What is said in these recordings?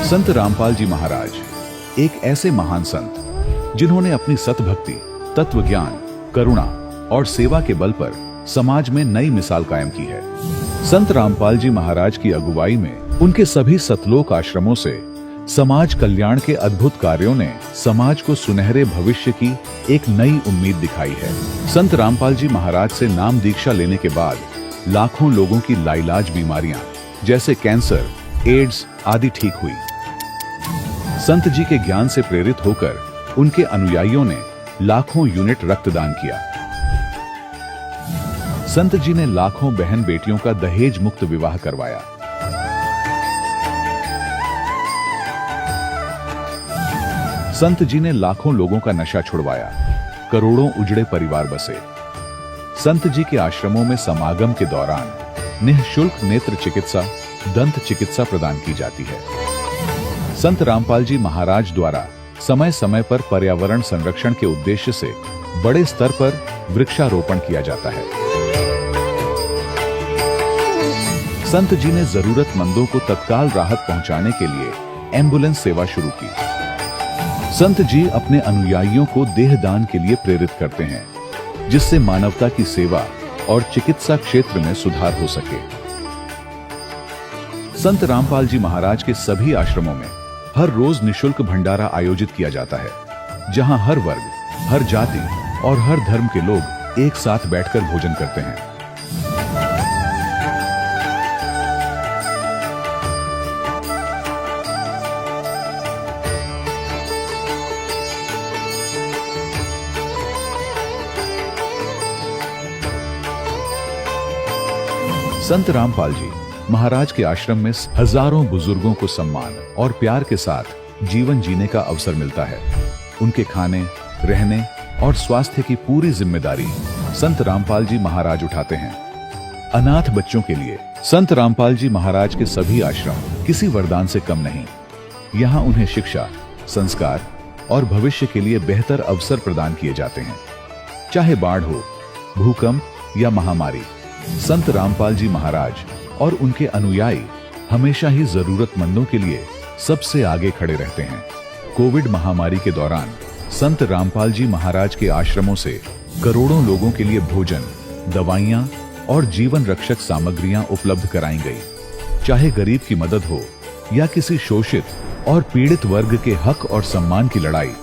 संत रामपाल जी महाराज एक ऐसे महान संत जिन्होंने अपनी सतभक्ति, तत्व ज्ञान, करुणा और सेवा के बल पर समाज में नई मिसाल कायम की है। संत रामपाल जी महाराज की अगुवाई में उनके सभी सतलोक आश्रमों से समाज कल्याण के अद्भुत कार्यों ने समाज को सुनहरे भविष्य की एक नई उम्मीद दिखाई है। संत रामपाल जी महाराज से नाम दीक्षा लेने के बाद लाखों लोगों की लाइलाज बीमारियां जैसे कैंसर, एड्स आदि ठीक हुई। संत जी के ज्ञान से प्रेरित होकर उनके अनुयायियों ने लाखों यूनिट रक्तदान किया। संत जी ने लाखों बहन बेटियों का दहेज मुक्त विवाह करवाया। संत जी ने लाखों लोगों का नशा छुड़वाया, करोड़ों उजड़े परिवार बसे। संत जी के आश्रमों में समागम के दौरान निःशुल्क नेत्र चिकित्सा, दंत चिकित्सा प्रदान की जाती है। संत रामपाल जी महाराज द्वारा समय समय पर पर्यावरण संरक्षण के उद्देश्य से बड़े स्तर पर वृक्षारोपण किया जाता है। संत जी ने जरूरतमंदों को तत्काल राहत पहुंचाने के लिए एम्बुलेंस सेवा शुरू की। संत जी अपने अनुयायियों को देहदान के लिए प्रेरित करते हैं, जिससे मानवता की सेवा और चिकित्सा क्षेत्र में सुधार हो सके। संत रामपाल जी महाराज के सभी आश्रमों में हर रोज निःशुल्क भंडारा आयोजित किया जाता है, जहां हर वर्ग, हर जाति और हर धर्म के लोग एक साथ बैठकर भोजन करते हैं। संत रामपाल जी महाराज के आश्रम में हजारों बुजुर्गों को सम्मान और प्यार के साथ जीवन जीने का अवसर मिलता है। उनके खाने, रहने और स्वास्थ्य की पूरी जिम्मेदारी संत रामपाल जी महाराज उठाते हैं। अनाथ बच्चों के लिए संत रामपाल जी महाराज के सभी आश्रम किसी वरदान से कम नहीं। यहाँ उन्हें शिक्षा, संस्कार और भविष्य के लिए बेहतर अवसर प्रदान किए जाते हैं। चाहे बाढ़ हो, भूकंप या महामारी, संत रामपाल जी महाराज और उनके अनुयायी हमेशा ही जरूरतमंदों के लिए सबसे आगे खड़े रहते हैं। कोविड महामारी के दौरान संत रामपाल जी महाराज के आश्रमों से करोड़ों लोगों के लिए भोजन, दवाइयां और जीवन रक्षक सामग्रियां उपलब्ध कराई गई। चाहे गरीब की मदद हो या किसी शोषित और पीड़ित वर्ग के हक और सम्मान की लड़ाई,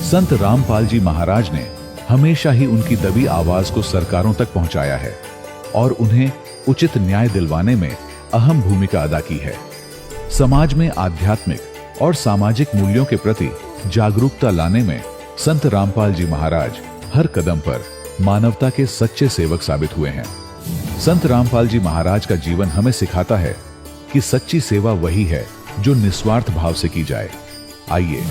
संत रामपाल जी महाराज ने हमेशा ही उनकी दबी आवाज को सरकारों तक पहुंचाया है और उन्हें उचित न्याय दिलवाने में अहम भूमिका अदा की है। समाज में आध्यात्मिक और सामाजिक मूल्यों के प्रति जागरूकता लाने में संत रामपाल जी महाराज हर कदम पर मानवता के सच्चे सेवक साबित हुए हैं। संत रामपाल जी महाराज का जीवन हमें सिखाता है कि सच्ची सेवा वही है जो निस्वार्थ भाव से की जाए। आइए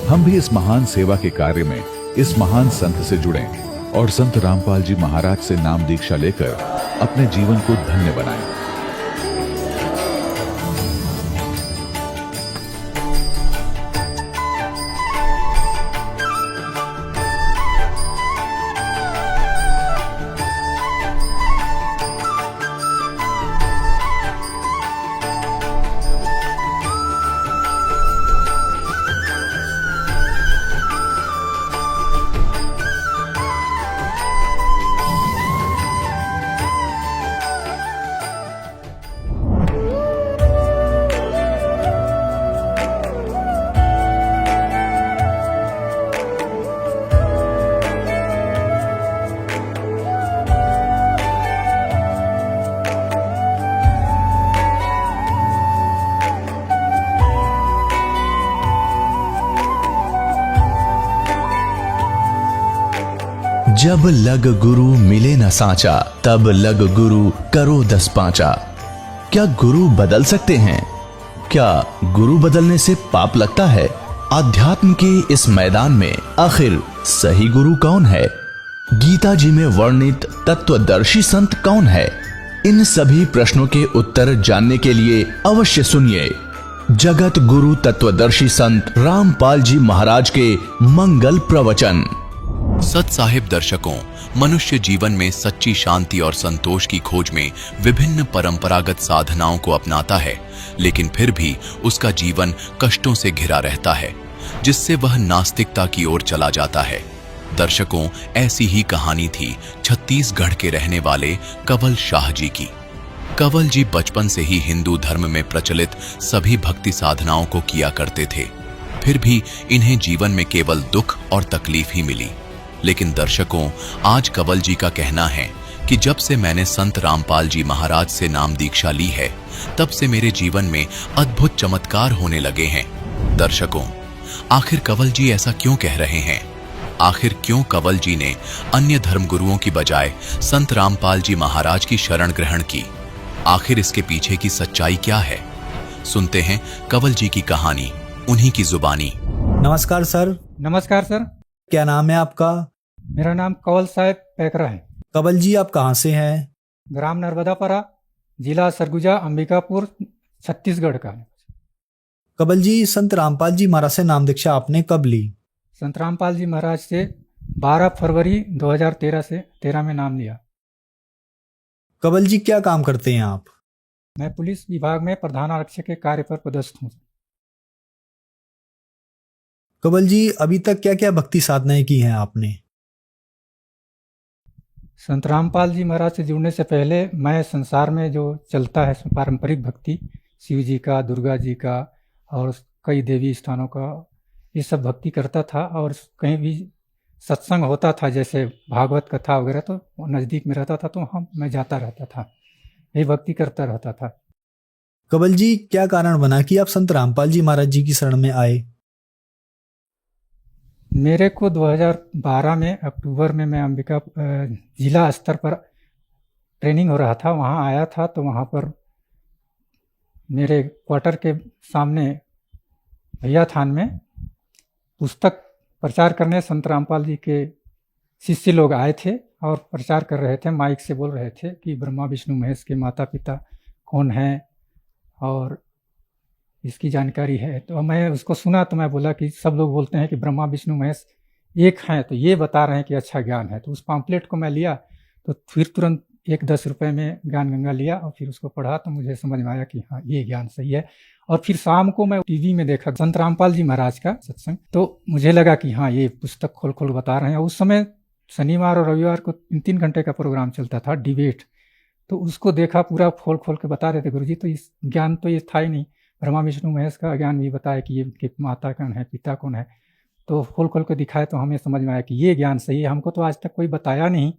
हम भी इस महान सेवा के कार्य में इस महान संत से जुड़ें और संत रामपाल जी महाराज से नाम दीक्षा लेकर अपने जीवन को धन्य बनाएं। जब लग गुरु मिले न सांचा, तब लग गुरु करो 10 पांचा। क्या गुरु बदल सकते हैं? क्या गुरु बदलने से पाप लगता है? आध्यात्म के इस मैदान में आखिर सही गुरु कौन है? गीता जी में वर्णित तत्वदर्शी संत कौन है? इन सभी प्रश्नों के उत्तर जानने के लिए अवश्य सुनिए जगत गुरु तत्वदर्शी संत रामपाल जी महाराज के मंगल प्रवचन। सत साहिब दर्शकों, मनुष्य जीवन में सच्ची शांति और संतोष की खोज में विभिन्न परंपरागत साधनाओं को अपनाता है, लेकिन फिर भी उसका जीवन कष्टों से घिरा रहता है, जिससे वह नास्तिकता की ओर चला जाता है। दर्शकों, ऐसी ही कहानी थी छत्तीसगढ़ के रहने वाले कंवल शाह जी की। कंवल जी बचपन से ही हिंदू धर्म में प्रचलित सभी भक्ति साधनाओं को किया करते थे, फिर भी इन्हें जीवन में केवल दुख और तकलीफ ही मिली। लेकिन दर्शकों, आज कंवल जी का कहना है कि जब से मैंने संत रामपाल जी महाराज से नाम दीक्षा ली है, तब से मेरे जीवन में अद्भुत चमत्कार होने लगे हैं। दर्शकों, आखिर कंवल जी ऐसा क्यों कह रहे हैं? आखिर क्यों कंवल जी ने अन्य धर्मगुरुओं की बजाय संत रामपाल जी महाराज की शरण ग्रहण की? आखिर इसके पीछे की सच्चाई क्या है? सुनते हैं कंवल जी की कहानी, उन्हीं की जुबानी। नमस्कार सर। नमस्कार सर। क्या नाम है आपका? मेरा नाम कंवल साहब पैकरा है। कंवल जी, आप कहाँ से हैं? ग्राम नर्मदापुरा, जिला सरगुजा, अंबिकापुर, छत्तीसगढ़ का है। कंवल जी, संत रामपाल जी महाराज से नाम दीक्षा आपने कब ली? संत रामपाल जी महाराज से 12 फरवरी 2013 में नाम लिया। कंवल जी, क्या काम करते हैं आप? मैं पुलिस विभाग में प्रधान आरक्षक के कार्य पर पदस्थ हूँ। कंवल जी, अभी तक क्या क्या भक्ति साधनाएं की हैं आपने? संत रामपाल जी महाराज से जुड़ने से पहले मैं संसार में जो चलता है पारंपरिक भक्ति, शिव जी का, दुर्गा जी का और कई देवी स्थानों का, ये सब भक्ति करता था। और कहीं भी सत्संग होता था, जैसे भागवत कथा वगैरह, तो नज़दीक में रहता था तो मैं जाता रहता था, ये भक्ति करता रहता था। कंवल जी, क्या कारण बना कि आप संत रामपाल जी महाराज जी की शरण में आए? मेरे को 2012 में अक्टूबर में मैं अंबिका जिला स्तर पर ट्रेनिंग हो रहा था, वहाँ आया था। तो वहाँ पर मेरे क्वार्टर के सामने भैया थान में पुस्तक प्रचार करने संत रामपाल जी के शिष्य लोग आए थे और प्रचार कर रहे थे, माइक से बोल रहे थे कि ब्रह्मा विष्णु महेश के माता पिता कौन हैं और इसकी जानकारी है। तो मैं उसको सुना तो मैं बोला कि सब लोग बोलते हैं कि ब्रह्मा विष्णु महेश एक हैं, तो ये बता रहे हैं कि अच्छा ज्ञान है। तो उस पम्पलेट को मैं लिया, तो फिर तुरंत 10 रुपये में ज्ञान गंगा लिया और फिर उसको पढ़ा, तो मुझे समझ में आया कि हाँ, ये ज्ञान सही है। और फिर शाम को मैं टीवी में देखा संत रामपाल जी महाराज का सत्संग, तो मुझे लगा कि हाँ, ये पुस्तक खोल खोल बता रहे हैं। उस समय शनिवार और रविवार को 3-3 घंटे का प्रोग्राम चलता था, डिबेट। तो उसको देखा, पूरा खोल खोल के बता रहे थे गुरुजी। तो इस ज्ञान तो ये था ही नहीं, ब्रह्मा विष्णु महेश का ज्ञान भी बताया कि ये कि माता कौन है, पिता कौन है। तो खोल खोल के दिखाए तो हमें समझ में आया कि ये ज्ञान सही है। हमको तो आज तक कोई बताया नहीं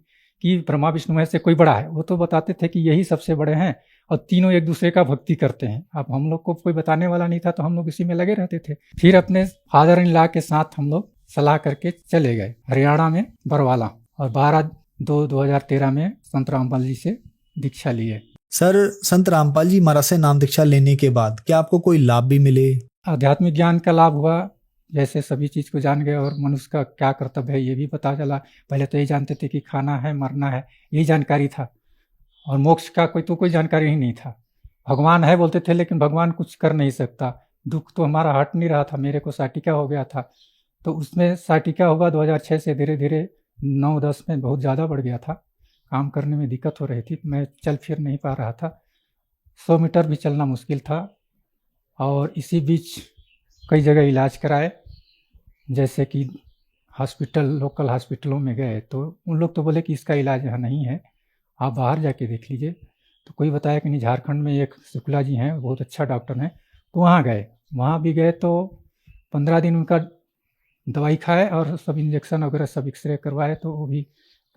कि ब्रह्मा विष्णु महेश से कोई बड़ा है, वो तो बताते थे कि यही सबसे बड़े हैं और तीनों एक दूसरे का भक्ति करते हैं। अब हम लोग को कोई बताने वाला नहीं था, तो हम लोग इसी में लगे रहते थे। फिर अपने फादर इन लॉ के साथ हम लोग सलाह करके चले गए हरियाणा में बरवाला, और 12/2/2013 में संत रामपाल जी से दीक्षा लिए। सर, संत रामपाल जी महाराज से नाम दीक्षा लेने के बाद क्या आपको कोई लाभ भी मिले? आध्यात्मिक ज्ञान का लाभ हुआ, जैसे सभी चीज़ को जान गए और मनुष्य का क्या कर्तव्य है ये भी पता चला। पहले तो ये जानते थे कि खाना है, मरना है, यही जानकारी था, और मोक्ष का कोई जानकारी ही नहीं था। भगवान है बोलते थे, लेकिन भगवान कुछ कर नहीं सकता। दुख तो हमारा हट नहीं रहा था, मेरे को साटिका हो गया था, तो उसमें साटिका हुआ 2006 से धीरे धीरे 9-10 में बहुत ज़्यादा बढ़ गया था। काम करने में दिक्कत हो रही थी, मैं चल फिर नहीं पा रहा था, 100 मीटर भी चलना मुश्किल था। और इसी बीच कई जगह इलाज कराए, जैसे कि हॉस्पिटल, लोकल हॉस्पिटलों में गए, तो उन लोग तो बोले कि इसका इलाज यहाँ नहीं है, आप बाहर जाके देख लीजिए। तो कोई बताया कि नहीं, झारखंड में एक शुक्ला जी हैं, बहुत अच्छा डॉक्टर हैं, तो वहाँ गए। वहाँ भी गए तो 15 दिन उनका दवाई खाए और सब इंजेक्शन वगैरह सब एक्सरे करवाए, तो वो भी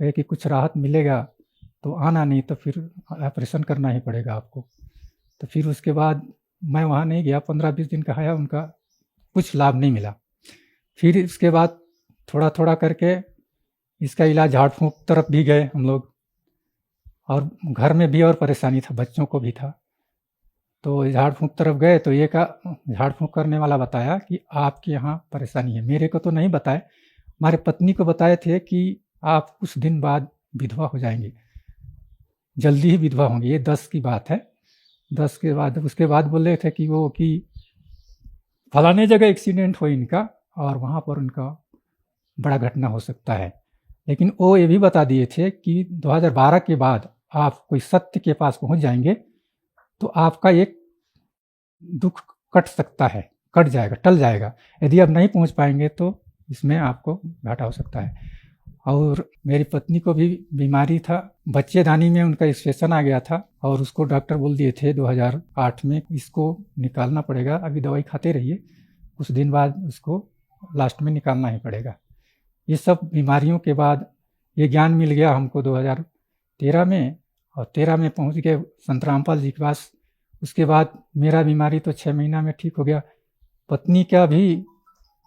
कहे कि कुछ राहत मिलेगा तो आना, नहीं तो फिर ऑपरेशन करना ही पड़ेगा आपको। तो फिर उसके बाद मैं वहाँ नहीं गया, 15-20 दिन का आया, उनका कुछ लाभ नहीं मिला। फिर इसके बाद थोड़ा थोड़ा करके इसका इलाज झाड़ फूँक तरफ भी गए हम लोग, और घर में भी और परेशानी था, बच्चों को भी था। तो झाड़ फूँक तरफ गए तो ये का झाड़ फूँक करने वाला बताया कि आपके यहाँ परेशानी है। मेरे को तो नहीं बताए, हमारे पत्नी को बताए थे कि आप कुछ दिन बाद विधवा हो जाएंगे, जल्दी ही विधवा होंगी। ये 10 की बात है। 10 के बाद उसके बाद बोल रहे थे कि वो कि फलाने जगह एक्सीडेंट हो इनका और वहाँ पर उनका बड़ा घटना हो सकता है। लेकिन वो ये भी बता दिए थे कि 2012 के बाद आप कोई सत्य के पास पहुंच जाएंगे तो आपका एक दुख कट सकता है, कट जाएगा, टल जाएगा। यदि आप नहीं पहुंच पाएंगे तो इसमें आपको घाटा हो सकता है। और मेरी पत्नी को भी बीमारी था, बच्चेदानी में उनका इंफेक्शन आ गया था और उसको डॉक्टर बोल दिए थे 2008 में इसको निकालना पड़ेगा, अभी दवाई खाते रहिए, कुछ दिन बाद उसको लास्ट में निकालना ही पड़ेगा। ये सब बीमारियों के बाद ये ज्ञान मिल गया हमको 2013 में, और 13 में पहुंच गए संत रामपाल जी के पास। उसके बाद मेरा बीमारी तो 6 महीना में ठीक हो गया, पत्नी का भी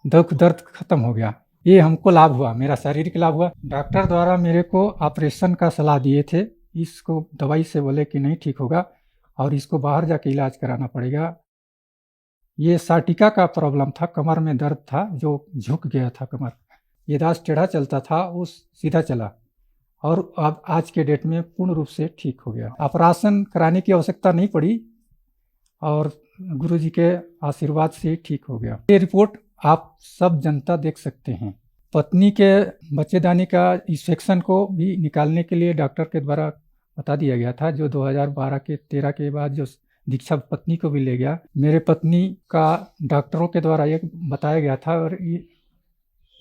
दुख दर्द खत्म हो गया। ये हमको लाभ हुआ, मेरा शारीरिक लाभ हुआ। डॉक्टर द्वारा मेरे को ऑपरेशन का सलाह दिए थे, इसको दवाई से बोले कि नहीं ठीक होगा और इसको बाहर जाके इलाज कराना पड़ेगा। ये साटिका का प्रॉब्लम था, कमर में दर्द था जो झुक गया था कमर, ये दास टेढ़ा चलता था वो सीधा चला, और अब आज के डेट में पूर्ण रूप से ठीक हो गया। ऑपरेशन कराने की आवश्यकता नहीं पड़ी और गुरुजी के आशीर्वाद से ठीक हो गया। ये रिपोर्ट आप सब जनता देख सकते हैं। पत्नी के बच्चेदानी का इंफेक्शन को भी निकालने के लिए डॉक्टर के द्वारा बता दिया गया था, जो 2012 के 13 के बाद जो दीक्षा पत्नी को भी ले गया। मेरे पत्नी का डॉक्टरों के द्वारा ये बताया गया था और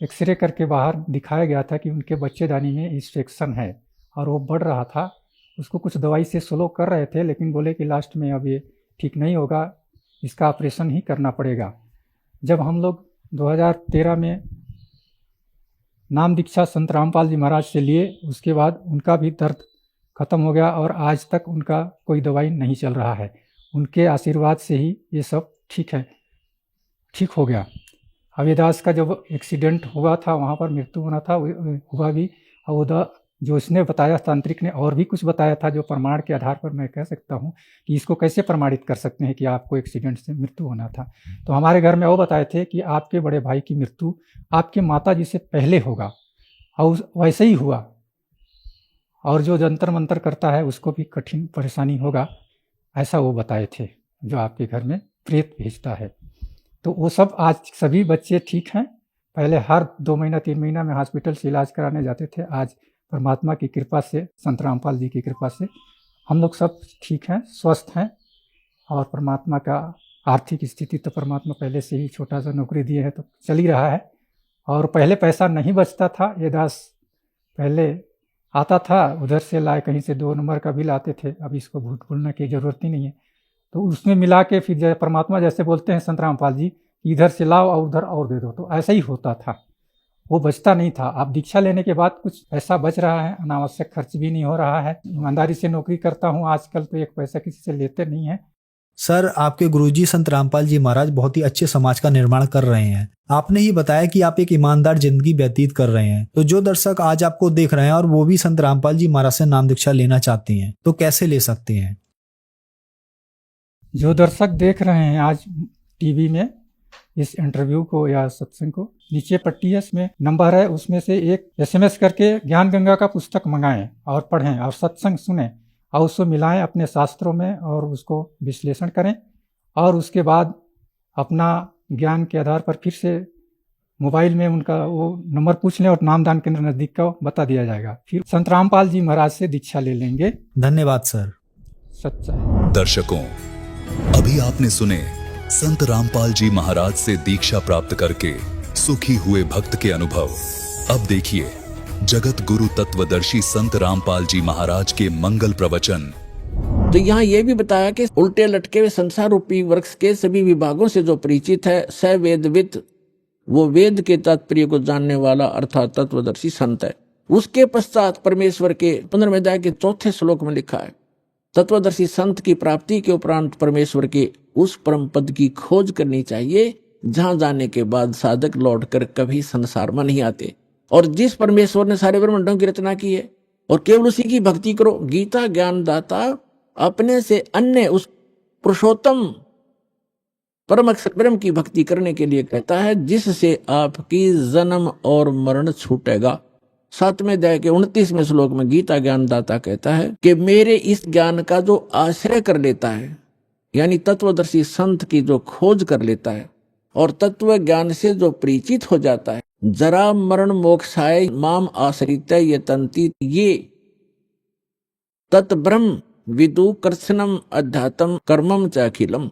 एक्सरे करके बाहर दिखाया गया था कि उनके बच्चेदानी में इंफेक्शन है और वो बढ़ रहा था। उसको कुछ दवाई से स्लो कर रहे थे, लेकिन बोले कि लास्ट में अब ये ठीक नहीं होगा, इसका ऑपरेशन ही करना पड़ेगा। जब हम लोग 2013 में नाम दीक्षा संत रामपाल जी महाराज से लिए, उसके बाद उनका भी दर्द खत्म हो गया और आज तक उनका कोई दवाई नहीं चल रहा है। उनके आशीर्वाद से ही ये सब ठीक है, ठीक हो गया। अविदास का जब एक्सीडेंट हुआ था, वहाँ पर मृत्यु होना था, हुआ भी, और जो इसने बताया तांत्रिक ने और भी कुछ बताया था, जो प्रमाण के आधार पर मैं कह सकता हूँ कि इसको कैसे प्रमाणित कर सकते हैं कि आपको एक्सीडेंट से मृत्यु होना था। तो हमारे घर में वो बताए थे कि आपके बड़े भाई की मृत्यु आपके माता जी से पहले होगा, और वैसे ही हुआ, और जो जंतर मंतर करता है उसको भी कठिन परेशानी होगा, ऐसा वो बताए थे, जो आपके घर में प्रेत भेजता है। तो वो सब आज सभी बच्चे ठीक हैं। पहले हर 2 महीना 3 महीना में हॉस्पिटल से इलाज कराने जाते थे, आज परमात्मा की कृपा से, संत रामपाल जी की कृपा से हम लोग सब ठीक हैं, स्वस्थ हैं। और परमात्मा का आर्थिक स्थिति तो परमात्मा पहले से ही छोटा सा नौकरी दिए है तो चल ही रहा है। और पहले पैसा नहीं बचता था, ये दास पहले आता था उधर से लाए, कहीं से 2 नंबर का बिल आते थे, अब इसको भूल भूलने की ज़रूरत ही नहीं है। तो उसमें मिला के फिर परमात्मा जैसे बोलते हैं संत रामपाल जी, इधर से लाओ और उधर और दे दो, तो ऐसा ही होता था, वो बचता नहीं था। अब दीक्षा लेने के बाद कुछ पैसा बच रहा है, अनावश्यक खर्च भी नहीं हो रहा है। ईमानदारी से नौकरी करता हूँ आजकल, तो एक पैसा किसी से लेते नहीं है। सर, आपके गुरुजी संत रामपाल जी महाराज बहुत ही अच्छे समाज का निर्माण कर रहे हैं। आपने ही बताया कि आप एक ईमानदार जिंदगी व्यतीत कर रहे हैं, तो जो दर्शक आज आपको देख रहे हैं और वो भी संत रामपाल जी महाराज से नाम दीक्षा लेना चाहते हैं, तो कैसे ले सकते हैं? जो दर्शक देख रहे हैं आज टीवी में इस इंटरव्यू को या सत्संग को, नीचे पट्टी है, इसमें नंबर है, उसमें से एक SMS करके ज्ञान गंगा का पुस्तक मंगाएं और पढ़ें और सत्संग सुने और उसको मिलाएं अपने शास्त्रों में और उसको विश्लेषण करें, और उसके बाद अपना ज्ञान के आधार पर फिर से मोबाइल में उनका वो नंबर पूछ लें और नामदान केंद्र नजदीक का बता दिया जाएगा। फिर संत रामपाल जी महाराज से दीक्षा ले लेंगे। धन्यवाद सर। सच्चा है। दर्शकों, अभी आपने सुने संत रामपाल जी महाराज से दीक्षा प्राप्त करके सुखी हुए भक्त के अनुभव। अब देखिए जगत गुरु तत्वदर्शी संत रामपाल जी महाराज के मंगल प्रवचन। तो यहाँ ये भी बताया कि उल्टे लटके हुए संसार रूपी वृक्ष के सभी विभागों से जो परिचित है, स वेदविद, वो वेद के तात्पर्य को जानने वाला अर्थात तत्वदर्शी संत है। उसके पश्चात परमेश्वर के 15वें अध्याय के 4थे श्लोक में लिखा है, तत्वदर्शी संत की प्राप्ति के उपरांत परमेश्वर के उस परम पद की खोज करनी चाहिए जहां जाने के बाद साधक लौटकर कभी संसार में नहीं आते, और जिस परमेश्वर ने सारे ब्रह्मांडों की रचना की है, और केवल उसी की भक्ति करो। गीता ज्ञान दाता अपने से अन्य उस पुरुषोत्तम परम अक्षर ब्रह्म की भक्ति करने के लिए कहता है, जिससे आपकी जन्म और मरण छूटेगा। 7वें अध्याय के 29वें श्लोक में गीता ज्ञान दाता कहता है कि मेरे इस ज्ञान का जो आश्रय कर लेता है, यानी तत्वदर्शी संत की जो खोज कर लेता है और तत्व ज्ञान से जो परिचित हो जाता है, जरा मरण मोक्षाय माम आश्रित यतंती ये तत्ब्रह्म विदु कृष्णम अध्यात्म कर्मम च अखिलम।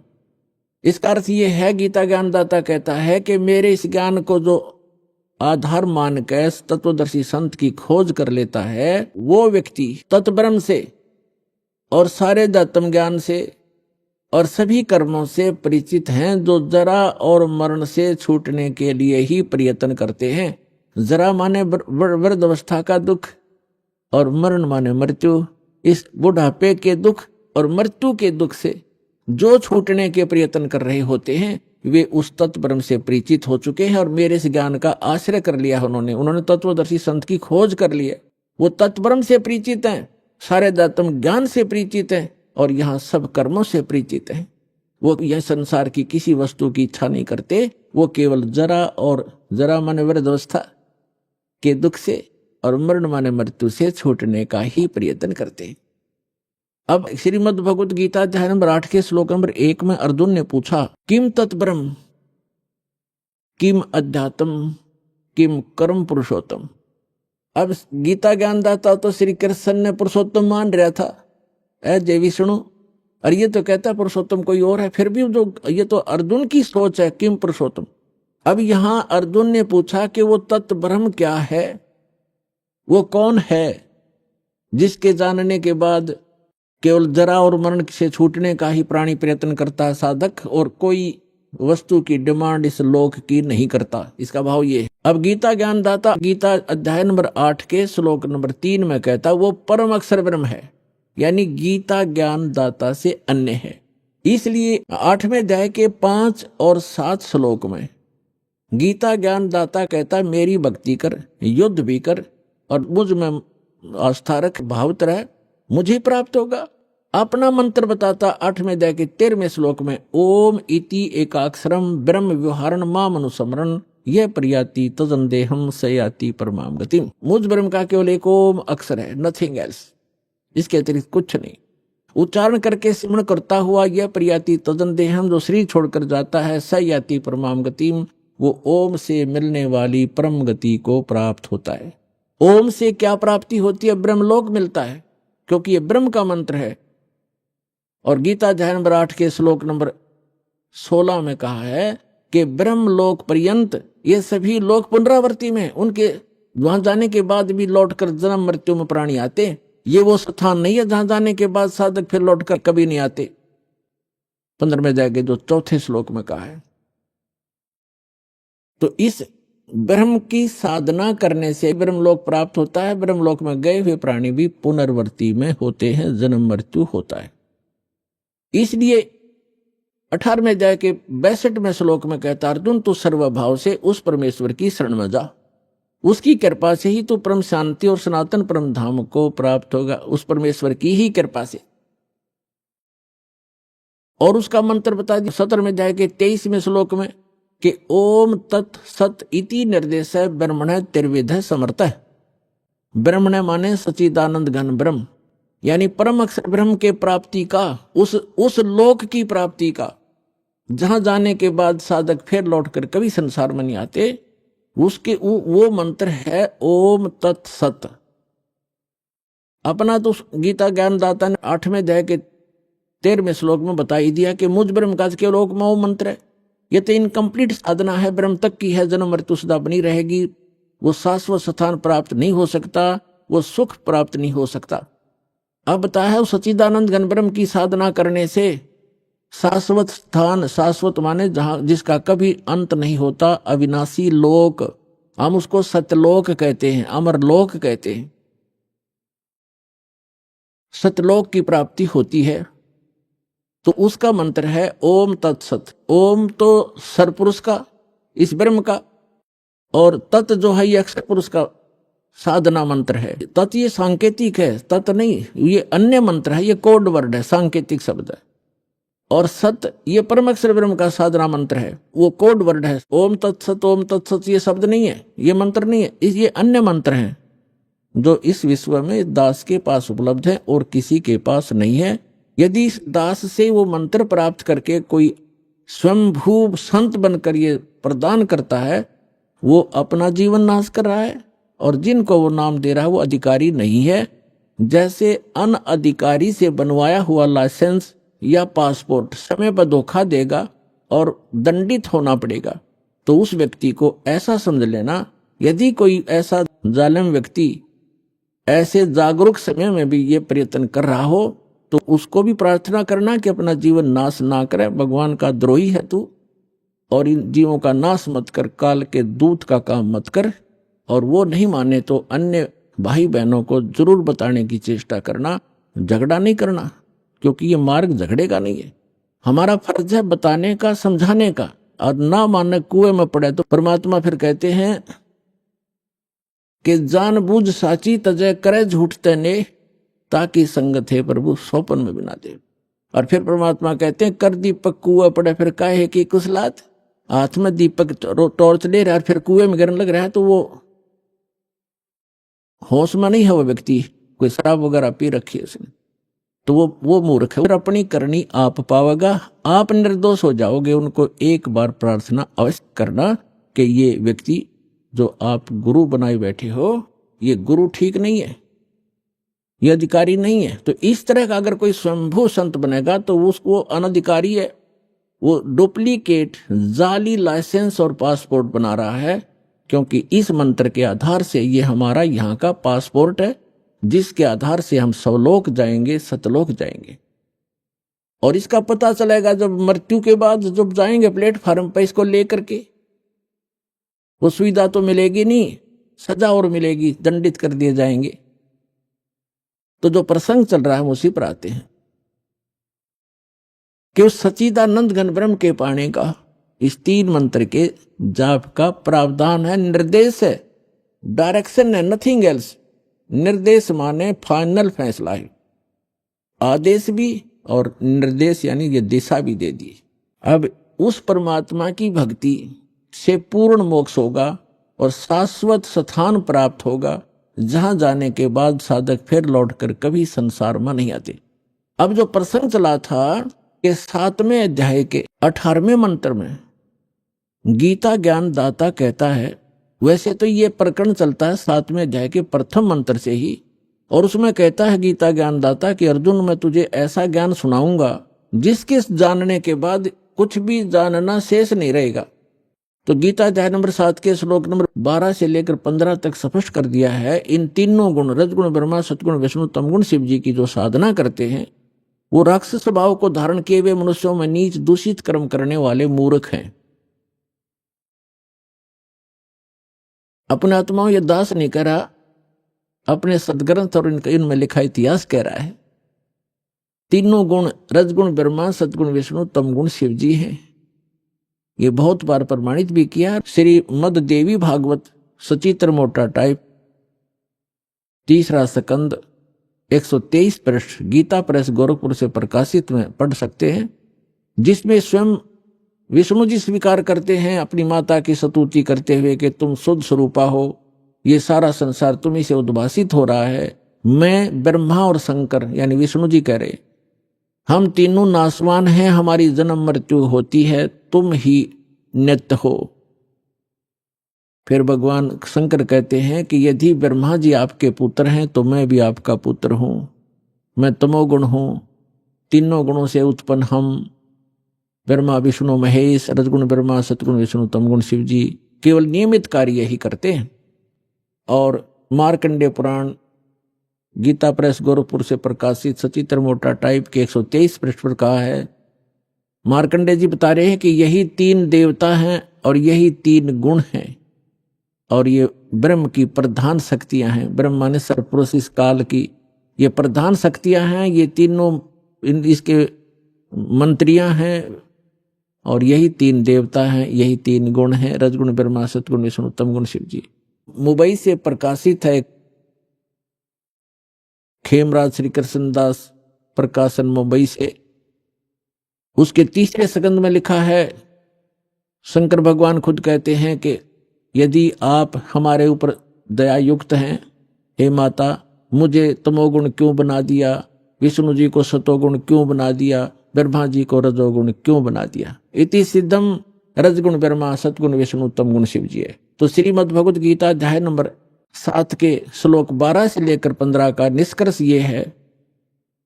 इसका अर्थ ये है, गीता ज्ञानदाता कहता है कि मेरे इस ज्ञान को जो आधार मान के तत्वदर्शी संत की खोज कर लेता है, वो व्यक्ति तत्ब्रह्म से और सारे अध्यात्म ज्ञान से और सभी कर्मों से परिचित हैं, जो जरा और मरण से छूटने के लिए ही प्रयत्न करते हैं। जरा माने वृद्ध अवस्था का दुख और मरण माने मृत्यु। इस बुढ़ापे के दुख और मृत्यु के दुख से जो छूटने के प्रयत्न कर रहे होते हैं, वे उस तत्ब्रह्म से परिचित हो चुके हैं और मेरे इस ज्ञान का आश्रय कर लिया है। उन्होंने तत्वदर्शी संत की खोज कर लिया। वो तत्ब्रह्म से परिचित हैं, सारे अध्यात्म ज्ञान से परिचित हैं और यहाँ सब कर्मों से परिचित हैं। वो यह संसार की किसी वस्तु की इच्छा नहीं करते, वो केवल जरा माने वृद्धावस्था के दुख से और मरण माने मृत्यु से छूटने का ही प्रयत्न करते हैं। अब श्रीमद् भगवत गीता अध्याय नंबर 8 के श्लोक नंबर 1 में अर्जुन ने पूछा, किम तत्ब्रह्म किम अध्यात्म किम कर्म पुरुषोत्तम। अब गीता ज्ञानदाता तो श्री कृष्ण ने पुरुषोत्तम मान रहा था, जय विष्णु, और ये तो कहता पुरुषोत्तम कोई और है। फिर भी जो ये तो अर्जुन की सोच है, किम पुरुषोत्तम। अब यहां अर्जुन ने पूछा कि वो तत्ब्रह्म क्या है, वो कौन है जिसके जानने के बाद केवल जरा और मरण से छूटने का ही प्राणी प्रयत्न करता है साधक, और कोई वस्तु की डिमांड इस लोक की नहीं करता। इसका भाव ये है। अब गीता ज्ञानदाता गीता अध्याय नंबर 8 के श्लोक नंबर 3 में कहता वो परम अक्षर ब्रह्म है, यानी गीता ज्ञानदाता से अन्य है। इसलिए 8वें अध्याय के 5 और 7 श्लोक में गीता ज्ञानदाता कहता मेरी भक्ति कर, युद्ध भी कर और मुझ में आस्था रख, भावत रह, मुझे प्राप्त होगा। अपना मंत्र बताता 8वें अध्याय के 13वें श्लोक में, ओम इति एकाक्षरम ब्रह्म व्यवहारण माम अनुस्मरण यह प्रियाति तजंदेहम सयाति परमाम गतिम। मुझ ब्रह्म का केवल एक ओम अक्षर है, नथिंग एल्स, इसके अतिरिक्त कुछ नहीं। उच्चारण करके सिमरण करता हुआ यह प्रियाति तजंदेहम, जो शरीर छोड़कर जाता है, सयाति परमाम गतिम, वो ओम से मिलने वाली परम गति को प्राप्त होता है। ओम से क्या प्राप्ति होती है? ब्रह्मलोक मिलता है, क्योंकि यह ब्रह्म का मंत्र है। और गीता अध्याय नंबर 8 के श्लोक नंबर 16 में कहा है कि ब्रह्मलोक पर्यंत ये सभी लोक पुनरावर्ती में, उनके वहां जाने के बाद भी लौटकर जन्म मृत्यु में प्राणी आते। ये वो स्थान नहीं है जहां जाने के बाद साधक फिर लौटकर कभी नहीं आते। 15वें अध्याय के जो 4थे श्लोक में कहा है। तो इस ब्रह्म की साधना करने से ब्रह्मलोक प्राप्त होता है। ब्रह्मलोक में गए हुए प्राणी भी पुनर्वर्ती में होते हैं, जन्म मृत्यु होता है। इसलिए 18वें अध्याय के 62वें श्लोक में कहता अर्जुन, तू सर्वभाव से उस परमेश्वर की शरण में जा, उसकी कृपा से ही तू परम शांति और सनातन परम धाम को प्राप्त होगा, उस परमेश्वर की ही कृपा से। और उसका मंत्र बता दिया 17वें अध्याय के 23वें श्लोक में कि ओम तत् सत इति निर्देश है ब्रह्मण त्रिविध समर्थ। ब्रह्मण माने सच्चिदानंद घन ब्रह्म, यानी परम अक्षर ब्रह्म के प्राप्ति का, उस लोक की प्राप्ति का, जहां जाने के बाद साधक फिर लौटकर कभी संसार में नहीं आते, उसके वो मंत्र है ओम तत् सत। अपना तो गीता ज्ञानदाता ने 8वें अध्याय के 13वें श्लोक में बता ही दिया कि मुझ ब्रह्म का केवल लोक में वो मंत्र है। ये तो इनकम्प्लीट साधना है, ब्रह्म तक की है, जन्म मृत्यु सदा बनी रहेगी, वो शाश्वत स्थान प्राप्त नहीं हो सकता, वो सुख प्राप्त नहीं हो सकता। अब बताया है उस सच्चिदानंद घन ब्रह्म की साधना करने से शाश्वत स्थान, शाश्वत माने जहां जिसका कभी अंत नहीं होता, अविनाशी लोक, हम उसको सत्यलोक कहते हैं, अमरलोक कहते हैं। सत्यलोक की प्राप्ति होती है। तो उसका मंत्र है ओम तत्सत। ओम तो सरपुरुष का, इस ब्रह्म का, और तत् जो है ये अक्षर पुरुष का साधना मंत्र है। तत् ये सांकेतिक है, तत् नहीं, ये अन्य मंत्र है, ये कोड वर्ड है, सांकेतिक शब्द है। और सत ये परम अक्षर ब्रह्म का साधना मंत्र है, वो कोड वर्ड है। ओम तत्सत ये शब्द नहीं है, ये मंत्र नहीं है, ये अन्य मंत्र हैं जो इस विश्व में दास के पास उपलब्ध है और किसी के पास नहीं है। यदि इस दास से वो मंत्र प्राप्त करके कोई स्वयंभू संत बनकर ये प्रदान करता है वो अपना जीवन नाश कर रहा है, और जिनको वो नाम दे रहा है वो अधिकारी नहीं है। जैसे अनअधिकारी से बनवाया हुआ लाइसेंस या पासपोर्ट समय पर धोखा देगा और दंडित होना पड़ेगा, तो उस व्यक्ति को ऐसा समझ लेना, यदि कोई ऐसा जालिम व्यक्ति ऐसे जागरूक समय में भी ये प्रयत्न कर रहा हो, तो उसको भी प्रार्थना करना कि अपना जीवन नाश ना करे। भगवान का द्रोही है तू, और इन जीवों का नाश मत कर, काल के दूत का काम मत कर। और वो नहीं माने तो अन्य भाई बहनों को जरूर बताने की चेष्टा करना, झगड़ा नहीं करना, क्योंकि ये मार्ग झगड़े का नहीं है। हमारा फर्ज है बताने का, समझाने का, और ना माने कुएं में पड़े। तो परमात्मा फिर कहते हैं कि जानबूझ साची तजय करे झूठ तने, ताकि संगत है प्रभु सोपन में बिना दे। और फिर परमात्मा कहते हैं कर दीपक कुआ पड़े फिर काहे की कुसलात। हाथ में दीपक टॉर्च ले रहा है, फिर कुएं में गिरने लग रहा है, तो वो होश में नहीं है वो व्यक्ति, कोई शराब वगैरह पी रखी है उसने, तो वो मूर्ख है। फिर अपनी करनी आप पावेगा, आप निर्दोष हो जाओगे। उनको एक बार प्रार्थना अवश्य करना कि ये व्यक्ति जो आप गुरु बनाए बैठे हो, ये गुरु ठीक नहीं है, ये अधिकारी नहीं है। तो इस तरह का अगर कोई स्वयंभू संत बनेगा तो उसको अनधिकारी है, वो डुप्लीकेट जाली लाइसेंस और पासपोर्ट बना रहा है। क्योंकि इस मंत्र के आधार से ये हमारा यहाँ का पासपोर्ट है, जिसके आधार से हम सवलोक जाएंगे, सतलोक जाएंगे। और इसका पता चलेगा जब मृत्यु के बाद जब जाएंगे प्लेटफार्म पर इसको लेकर के। वो सुविधा तो मिलेगी नहीं, सजा और मिलेगी, दंडित कर दिए जाएंगे। तो जो प्रसंग चल रहा है हम उसी पर आते हैं कि उस सच्चिदानंद घन ब्रह्म के पाने का इस 3 मंत्र के जाप का प्रावधान है, निर्देश है, डायरेक्शन है, नथिंग एल्स। निर्देश माने फाइनल फैसला है, आदेश भी और निर्देश यानी ये दिशा भी दे दी। अब उस परमात्मा की भक्ति से पूर्ण मोक्ष होगा और शाश्वत स्थान प्राप्त होगा, जहां जाने के बाद साधक फिर लौटकर कभी संसार में नहीं आते। अब जो प्रसंग चला था कि 7वें अध्याय के 18वें मंत्र में गीता ज्ञान दाता कहता है, वैसे तो ये प्रकरण चलता है 7वें अध्याय के प्रथम मंत्र से ही, और उसमें कहता है गीता ज्ञान दाता कि अर्जुन मैं तुझे ऐसा ज्ञान सुनाऊंगा जिसके जानने के बाद कुछ भी जानना शेष नहीं रहेगा। तो गीता अध्याय नंबर 7 के श्लोक नंबर 12 से लेकर 15 तक स्पष्ट कर दिया है, इन तीनों गुण रजगुण ब्रह्मा, सतगुण विष्णु, तमगुण शिव जी की जो साधना करते हैं वो राक्षस स्वभाव को धारण किए हुए मनुष्यों में नीच दूषित कर्म करने वाले मूर्ख हैं। अपने आत्माओं ये दास नहीं कह रहा, अपने सदग्रंथ और इनमें लिखा इतिहास कह रहा है। तीनों गुण रजगुण ब्रह्मा, सतगुण विष्णु, तमगुण शिव जी हैं। ये बहुत बार प्रमाणित भी किया। श्री मद देवी भागवत सचित्र मोटा टाइप 3रा स्कंद 123 पृष्ठ गीता प्रेस गोरखपुर से प्रकाशित में पढ़ सकते हैं, जिसमें स्वयं विष्णु जी स्वीकार करते हैं अपनी माता की स्तुति करते हुए कि तुम शुद्ध स्वरूपा हो, ये सारा संसार तुम्ही से उद्भासित हो रहा है। मैं ब्रह्मा और शंकर यानी विष्णु जी कह रहे हम तीनों नासवान हैं, हमारी जन्म मृत्यु होती है, तुम ही नित्य हो। फिर भगवान शंकर कहते हैं कि यदि ब्रह्मा जी आपके पुत्र हैं तो मैं भी आपका पुत्र हूं, मैं तमोगुण हूं, तीनों गुणों से उत्पन्न हम ब्रह्मा विष्णु महेश, रजगुण ब्रह्मा, सतगुण विष्णु, तमगुण शिव जी केवल नियमित कार्य ही करते हैं। और मार्कंडेय पुराण गीता प्रेस गोरखपुर से प्रकाशित सचित्र मोटा टाइप के 123 पृष्ठ पर कहा है, मार्कंडेय जी बता रहे हैं कि यही 3 देवता हैं और यही 3 गुण हैं, और ये ब्रह्म की प्रधान शक्तियां हैं। ब्रह्म माने सरपुरुष इस काल की ये प्रधान शक्तियां हैं, ये तीनों इसके मंत्रियां हैं, और यही 3 देवता हैं, यही 3 गुण हैं, रजगुण ब्रह्मा, सतगुण विष्णु, तमगुण शिव जी। मुंबई से प्रकाशित है खेमराज श्री कृष्णदास प्रकाशन मुंबई से, उसके 3रे स्कंद में लिखा है, शंकर भगवान खुद कहते हैं कि यदि आप हमारे ऊपर दया युक्त हैं, हे माता मुझे तमोगुण क्यों बना दिया, विष्णु जी को सतोगुण क्यों बना दिया, ब्रह्मा जी को रजोगुण क्यों बना दिया। इति सिद्धम रजगुण ब्रह्मा, सतगुण विष्णु, तमगुण शिव जी है। तो श्रीमद् भगवत गीता अध्याय नंबर 7 के श्लोक 12 से लेकर 15 का निष्कर्ष ये है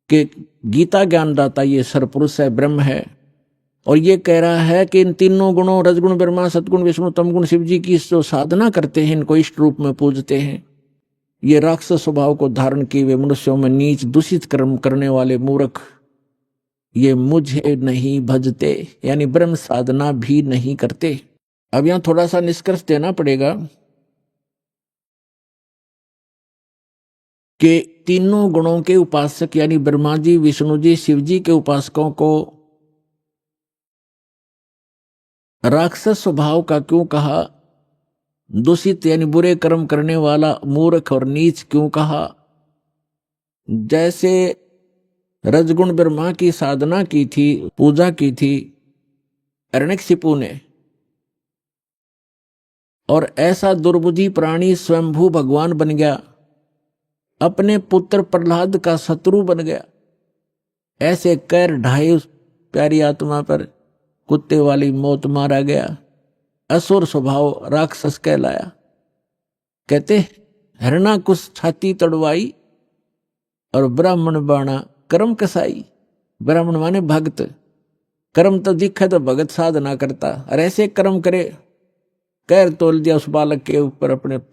कि गीता ज्ञानदाता ये सरपुरुष है, ब्रह्म है, और ये कह रहा है कि इन तीनों गुणों रजगुण ब्रह्मा, सतगुण विष्णु, तमगुण शिव जी की जो साधना करते हैं, इनको इष्ट रूप में पूजते हैं, ये राक्षस स्वभाव को धारण किए हुए मनुष्यों में नीच दूषित कर्म करने वाले मूर्ख, ये मुझे नहीं भजते, यानी ब्रह्म साधना भी नहीं करते। अब यहां थोड़ा सा निष्कर्ष देना पड़ेगा कि तीनों गुणों के उपासक यानी ब्रह्मा जी, विष्णु जी, शिव जी के उपासकों को राक्षस स्वभाव का क्यों कहा, दूषित यानी बुरे कर्म करने वाला, मूर्ख और नीच क्यों कहा? जैसे रजगुण ब्रह्मा की साधना की थी, पूजा की थी हिरण्यकशिपु ने, और ऐसा दुर्बुद्धि प्राणी स्वयंभू भगवान बन गया, अपने पुत्र प्रहलाद का शत्रु बन गया, ऐसे कैर ढाई उस प्यारी आत्मा पर कुत्ते वाली मौत मारा गया, असुर स्वभाव राक्षस कहलाया। कहते हिरणाकुश छाती तड़वाई और ब्राह्मण बाणा कर्म कसाई। ब्राह्मण माने भक्त, कर्म तो दिखे तो भगत साधना करता, और ऐसे कर्म करे, कैर तोल दिया उस बालक के ऊपर,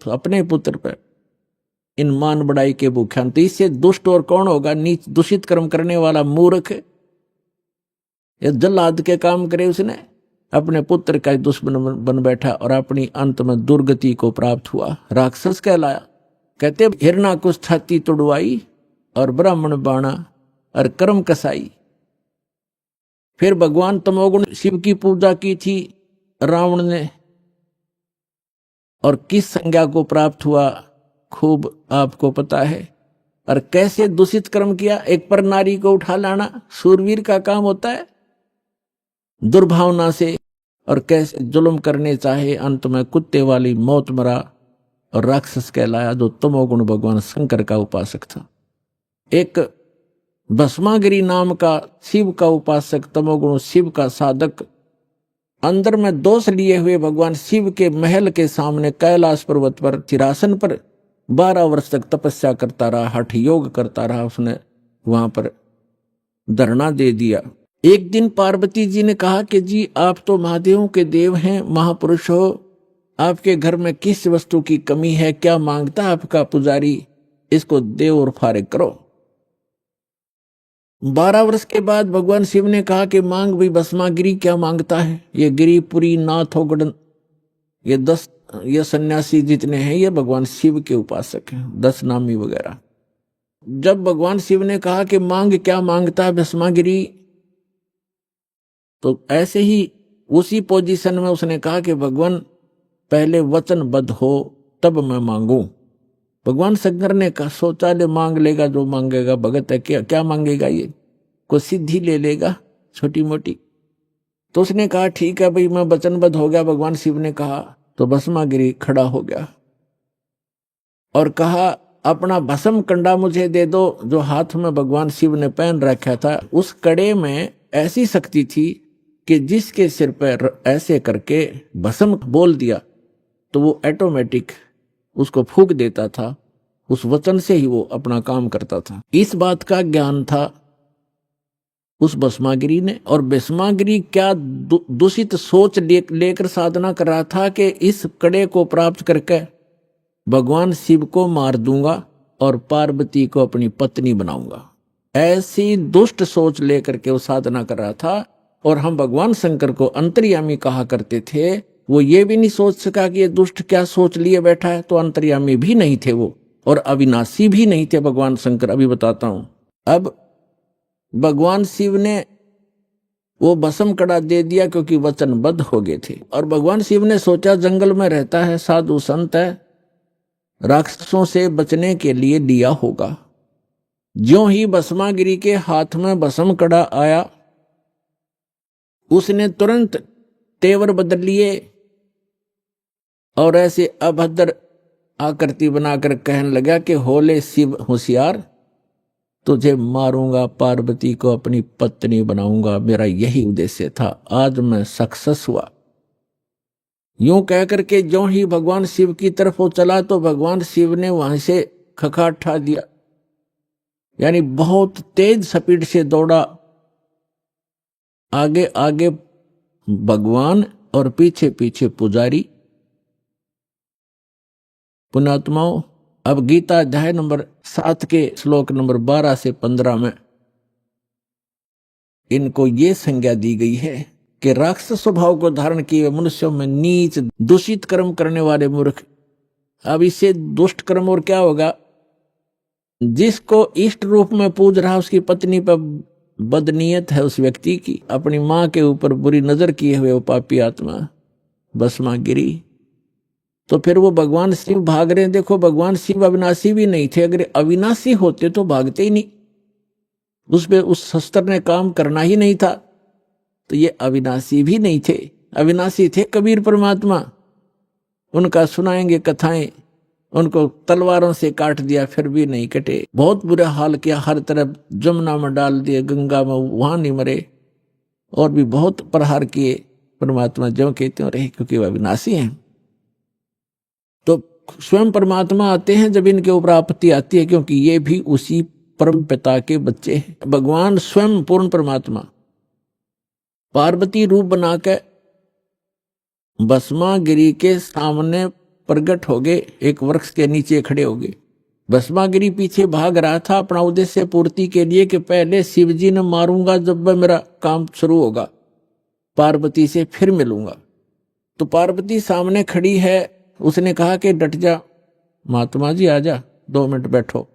अपने पुत्र पर, इन मान बढ़ाई के भूख्यान। तो इससे दुष्ट और कौन होगा? नीच दूषित कर्म करने वाला मूर्ख, या जल्लाद के काम करे उसने, अपने पुत्र का दुश्मन बन बैठा और अपनी अंत में दुर्गति को प्राप्त हुआ, राक्षस कहलाया। कहते हिरणाकुश छाती तुड़वाई और ब्राह्मण बाणा और कर्म कसाई। फिर भगवान तमोगुण शिव की पूजा की थी रावण ने, और किस संज्ञा को प्राप्त हुआ खूब आपको पता है। और कैसे दूषित कर्म किया, एक पर नारी को उठा लाना सूरवीर का काम होता है, दुर्भावना से, और कैसे जुल्म करने चाहे, अंत में कुत्ते वाली मौत मरा और राक्षस कहलाया, जो तमोगुण भगवान शंकर का उपासक था। एक भस्मागिरी नाम का शिव का उपासक, तमोगुण शिव का साधक, अंदर में दोष लिए हुए भगवान शिव के महल के सामने कैलाश पर्वत पर चिरासन पर 12 वर्ष तक तपस्या करता रहा, हठ योग करता रहा। उसने वहां पर धरना दे दिया। एक दिन पार्वती जी ने कहा कि जी आप तो महादेवों के देव हैं, महापुरुष हो, आपके घर में किस वस्तु की कमी है, क्या मांगता है आपका पुजारी, इसको देव और फारिग करो। 12 वर्ष के बाद भगवान शिव ने कहा कि मांग भी भस्मागिरी, क्या मांगता है? ये गिरिपुरी नाथ हो गण, ये 10 ये सन्यासी जितने हैं ये भगवान शिव के उपासक हैं, 10 नामी वगैरह। जब भगवान शिव ने कहा कि मांग, क्या मांगता है भस्मागिरी, तो ऐसे ही उसी पोजीशन में उसने कहा कि भगवान पहले वचनबद्ध हो तब मैं मांगू। भगवान शंकर ने कहा, सोचा ले मांग लेगा जो मांगेगा, भगत है क्या मांगेगा, ये कोई सिद्धि ले लेगा छोटी मोटी। तो उसने कहा ठीक है भाई मैं वचनबद्ध हो गया। भगवान शिव ने कहा तो भस्मागिरी खड़ा हो गया और कहा अपना भस्म कंडा मुझे दे दो, जो हाथ में भगवान शिव ने पहन रखा था। उस कड़े में ऐसी शक्ति थी कि जिसके सिर पर ऐसे करके भस्म बोल दिया तो वो ऑटोमेटिक उसको फूंक देता था, उस वचन से ही वो अपना काम करता था। इस बात का ज्ञान था उस भस्मागिरी ने। और भस्मागिरी क्या दूषित सोच लेकर साधना कर रहा था कि इस कड़े को प्राप्त करके भगवान शिव को मार दूंगा और पार्वती को अपनी पत्नी बनाऊंगा। ऐसी दुष्ट सोच लेकर के वो साधना कर रहा था। और हम भगवान शंकर को अंतर्यामी कहा करते थे। वो ये भी नहीं सोच सका कि ये दुष्ट क्या सोच लिए बैठा है, तो अंतर्यामी भी नहीं थे वो, और अविनाशी भी नहीं थे भगवान शंकर। अभी बताता हूं। अब भगवान शिव ने वो भस्म कड़ा दे दिया क्योंकि वचनबद्ध हो गए थे। और भगवान शिव ने सोचा जंगल में रहता है, साधु संत है, राक्षसों से बचने के लिए लिया होगा। ज्यों ही भस्मागिरी के हाथ में भस्म कड़ा आया, उसने तुरंत तेवर बदल लिए और ऐसे अभद्र आकृति बनाकर कहने लगा कि होले शिव होशियार, तुझे मारूंगा, पार्वती को अपनी पत्नी बनाऊंगा, मेरा यही उद्देश्य था। आज मैं सक्सेस हुआ। यूं कह करके जो ही भगवान शिव की तरफ वो चला तो भगवान शिव ने वहां से खखाठा दिया, यानी बहुत तेज स्पीड से दौड़ा। आगे आगे भगवान और पीछे पीछे पुजारी। पुण्यात्माओं, अब गीता अध्याय नंबर 7 के श्लोक नंबर 12 से 15 में इनको ये संज्ञा दी गई है कि राक्षस स्वभाव को धारण किए मनुष्यों में नीच दूषित कर्म करने वाले मूर्ख। अब इससे दुष्ट कर्म और क्या होगा? जिसको इष्ट रूप में पूज रहा उसकी पत्नी पर बदनीयत है उस व्यक्ति की, अपनी मां के ऊपर बुरी नजर किए हुए वो पापी आत्मा भस्मा गिरी। तो फिर वो भगवान शिव भाग रहे हैं। देखो, भगवान शिव अविनाशी भी नहीं थे। अगर अविनाशी होते तो भागते ही नहीं, उस शस्त्र ने काम करना ही नहीं था। तो ये अविनाशी भी नहीं थे, अविनाशी थे कबीर परमात्मा। उनका सुनाएंगे कथाएं, उनको तलवारों से काट दिया फिर भी नहीं कटे, बहुत बुरा हाल किया, हर तरफ जमुना में डाल दिए, गंगा में, वहां नहीं मरे, और भी बहुत प्रहार किए। परमात्मा जो कहते हो रहे, क्योंकि वह अविनाशी हैं। तो स्वयं परमात्मा आते हैं जब इनके ऊपर आपत्ति आती है, क्योंकि ये भी उसी परम पिता के बच्चे हैं। भगवान स्वयं पूर्ण परमात्मा पार्वती रूप बनाकर भस्मागिरी के सामने प्रकट हो गए, एक वृक्ष के नीचे खड़े हो गए। भस्मागिरी पीछे भाग रहा था अपना उद्देश्य पूर्ति के लिए कि पहले शिव जी ने मारूंगा, जब वह मेरा काम शुरू होगा पार्वती से फिर मिलूंगा। तो पार्वती सामने खड़ी है, उसने कहा कि डट जा महात्मा जी, आजा 2 मिनट बैठो।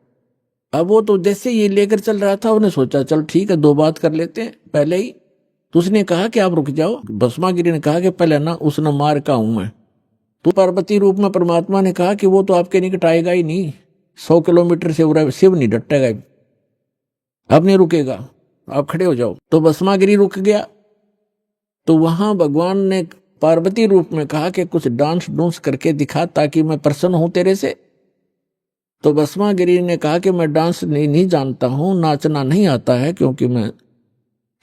अब वो तो उद्देश्य ये लेकर चल रहा था, उन्हें सोचा चल ठीक है 2 बात कर लेते हैं पहले ही। तो उसने कहा कि आप रुक जाओ। भस्मागिरी ने कहा कि पहले ना उसने मार का हूं मैं। तो पार्वती रूप में परमात्मा ने कहा कि वो तो आपके निकट आएगा ही नहीं, 100 किलोमीटर से शिव नहीं डटेगा, अब नहीं रुकेगा, आप खड़े हो जाओ। तो भस्मागिरी रुक गया। तो वहां भगवान ने पार्वती रूप में कहा कि कुछ डांस डूंस करके दिखा ताकि मैं प्रसन्न हूं तेरे से। तो भस्मागिरी ने कहा कि मैं डांस नहीं जानता हूं, नाचना नहीं आता है, क्योंकि मैं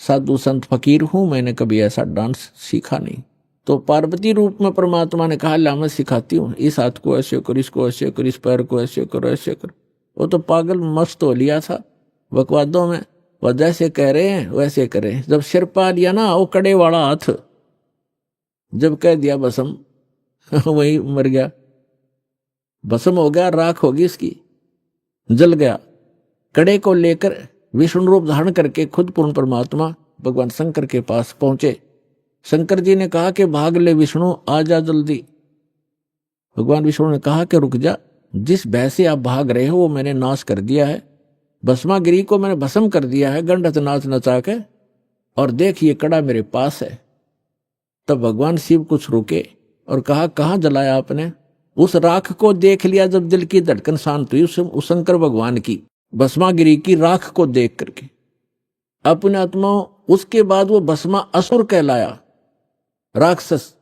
साधु संत फकीर हूं, मैंने कभी ऐसा डांस सीखा नहीं। तो पार्वती रूप में परमात्मा ने कहा ला मैं सिखाती हूँ, इस हाथ को ऐसे कर, इसको ऐसे कर, इस पैर को ऐसे करो, ऐसे कर। वो तो पागल मस्त हो लिया था बकवादों में, वह जैसे कह रहे हैं वैसे करें। जब सिर पा लिया ना वो कड़े वाला हाथ, जब कह दिया भस्म वही मर गया, भस्म हो गया, राख होगी इसकी, जल गया। कड़े को लेकर विष्णु रूप धारण करके खुद पूर्ण परमात्मा भगवान शंकर के पास पहुंचे। शंकर जी ने कहा कि भाग ले विष्णु, आ जा जल्दी। भगवान विष्णु ने कहा कि रुक जा, जिस भय से आप भाग रहे हो वो मैंने नाश कर दिया है, भस्मागिरी को मैंने भस्म कर दिया है गंडत नाच नचा के, और देख ये कड़ा मेरे पास है। तब भगवान शिव कुछ रुके और कहा कहाँ जलाया आपने? उस राख को देख लिया जब दिल की धड़कन शांत हुई, उस शंकर भगवान की भस्मागिरी की राख को देख करके अपने आत्मा। उसके बाद वो भस्मा असुर कहलाया, राक्षस।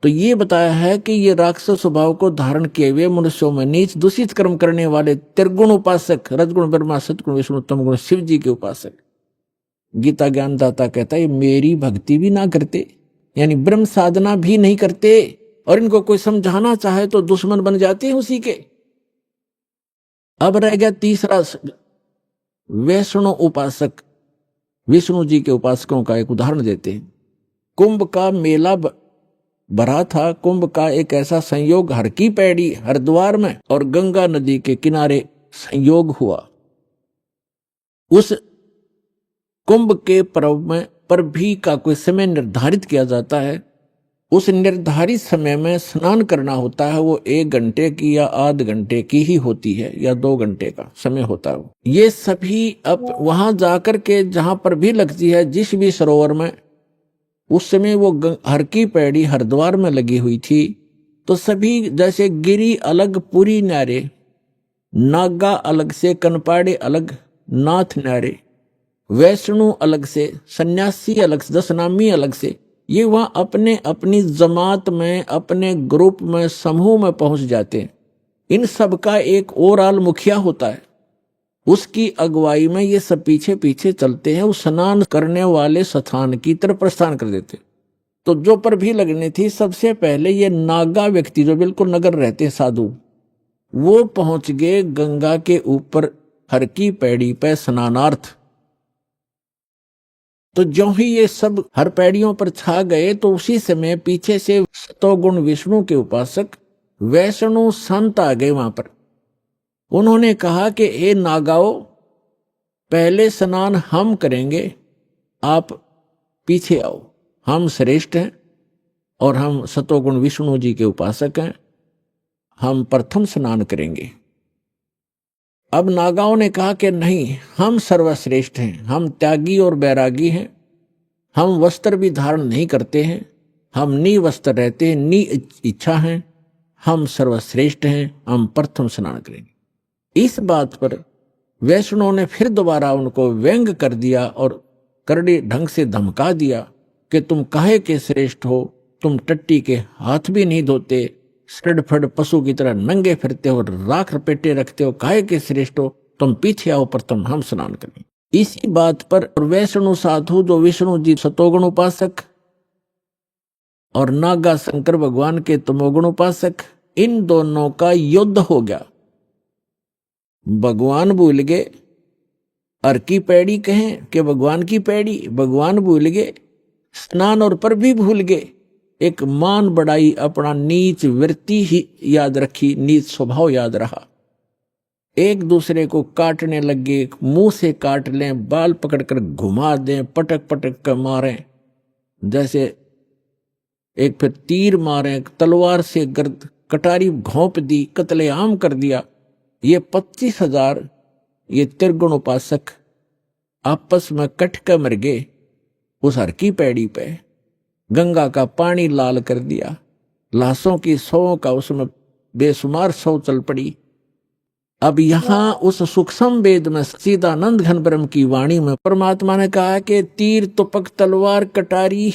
तो ये बताया है कि ये राक्षस स्वभाव को धारण किए हुए मनुष्यों में नीच दूषित कर्म करने वाले त्रिगुण उपासक, रजगुण ब्रह्मा सतगुण विष्णु तम गुण शिव जी के उपासक। गीता ज्ञानदाता कहता है मेरी भक्ति भी ना करते, यानी ब्रह्म साधना भी नहीं करते, और इनको कोई समझाना चाहे तो दुश्मन बन जाते हैं उसी के। अब रह गया तीसरा, वैष्णव उपासक। विष्णु जी के उपासकों का एक उदाहरण देते हैं। कुंभ का मेला भरा था। कुंभ का एक ऐसा संयोग हर की पैड़ी हरिद्वार में और गंगा नदी के किनारे संयोग हुआ। उस कुंभ के पर्व में पर भी का कोई समय निर्धारित किया जाता है। उस निर्धारित समय में स्नान करना होता है, वो 1 घंटे की या आध घंटे की ही होती है, या 2 घंटे का समय होता है। ये सभी अब वहां जाकर के जहां पर भी लगती है, जिस भी सरोवर में, उस समय वो हर की पैड़ी हरिद्वार में लगी हुई थी। तो सभी जैसे गिरी अलग पुरी न्यारे, नागा अलग से, कनपाड़े अलग, नाथ न्यारे, वैष्णु अलग से, सन्यासी अलग से, दशनामी अलग से, ये वहां अपने अपनी जमात में, अपने ग्रुप में, समूह में पहुंच जाते हैं। इन सब का एक ओवरऑल मुखिया होता है, उसकी अगुवाई में ये सब पीछे पीछे चलते हैं। वो स्नान करने वाले स्थान की तरफ प्रस्थान कर देते। तो जो पर भी लगनी थी, सबसे पहले ये नागा व्यक्ति जो बिल्कुल नगर रहते साधु, वो पहुंच गए गंगा के ऊपर हर की पैड़ी पे स्नानार्थ। तो जो ही ये सब हर पैड़ियों पर छा गए, तो उसी समय पीछे से सतोगुण विष्णु के उपासक वैष्णु संत आ गए वहां पर। उन्होंने कहा कि ए नागाओ, पहले स्नान हम करेंगे, आप पीछे आओ, हम श्रेष्ठ हैं और हम सतोगुण विष्णु जी के उपासक हैं, हम प्रथम स्नान करेंगे। अब नागाओं ने कहा कि नहीं, हम सर्वश्रेष्ठ हैं, हम त्यागी और बैरागी हैं, हम वस्त्र भी धारण नहीं करते हैं, हम निवस्त्र रहते हैं, नि इच्छा हैं, हम सर्वश्रेष्ठ हैं, हम प्रथम स्नान करेंगे। इस बात पर वैष्णव ने फिर दोबारा उनको व्यंग कर दिया और करड़ी ढंग से धमका दिया कि तुम काहे के श्रेष्ठ हो, तुम टट्टी के हाथ भी नहीं धोते, सड़फड़ पशु की तरह नंगे फिरते हो, राख लपेटे रखते हो, काहे के श्रेष्ठ हो, तुम पीछे आओ, प्रथम हम स्नान करें। इसी बात पर वैष्णु साधु जो विष्णु जी सतोगुण उपासक और नागा शंकर भगवान के तमोगुण उपासक, इन दोनों का युद्ध हो गया। भगवान भूल गए, अर की पैड़ी कहें कि भगवान की पैड़ी, भगवान भूल गए, स्नान और पर भी भूल गए, एक मान बढ़ाई, अपना नीच वृत्ति ही याद रखी, नीच स्वभाव याद रहा। एक दूसरे को काटने लगे, मुंह से काट लें, बाल पकड़कर घुमा दें, पटक पटक कर मारें, जैसे एक फिर तीर मारें, तलवार से गर्द कटारी घोंप दी, कत्लेआम कर दिया। ये 25,000 ये त्रिगुण उपासक आपस में कट कर मर गए उस हर की पैड़ी पे। गंगा का पानी लाल कर दिया, लाशों की सौ का उसमें बेशुमार सौ चल पड़ी। अब यहां उस सूक्ष्म वेद में सच्चिदानंद घन ब्रह्म की वाणी में परमात्मा ने कहा कि तीर तुपक तलवार कटारी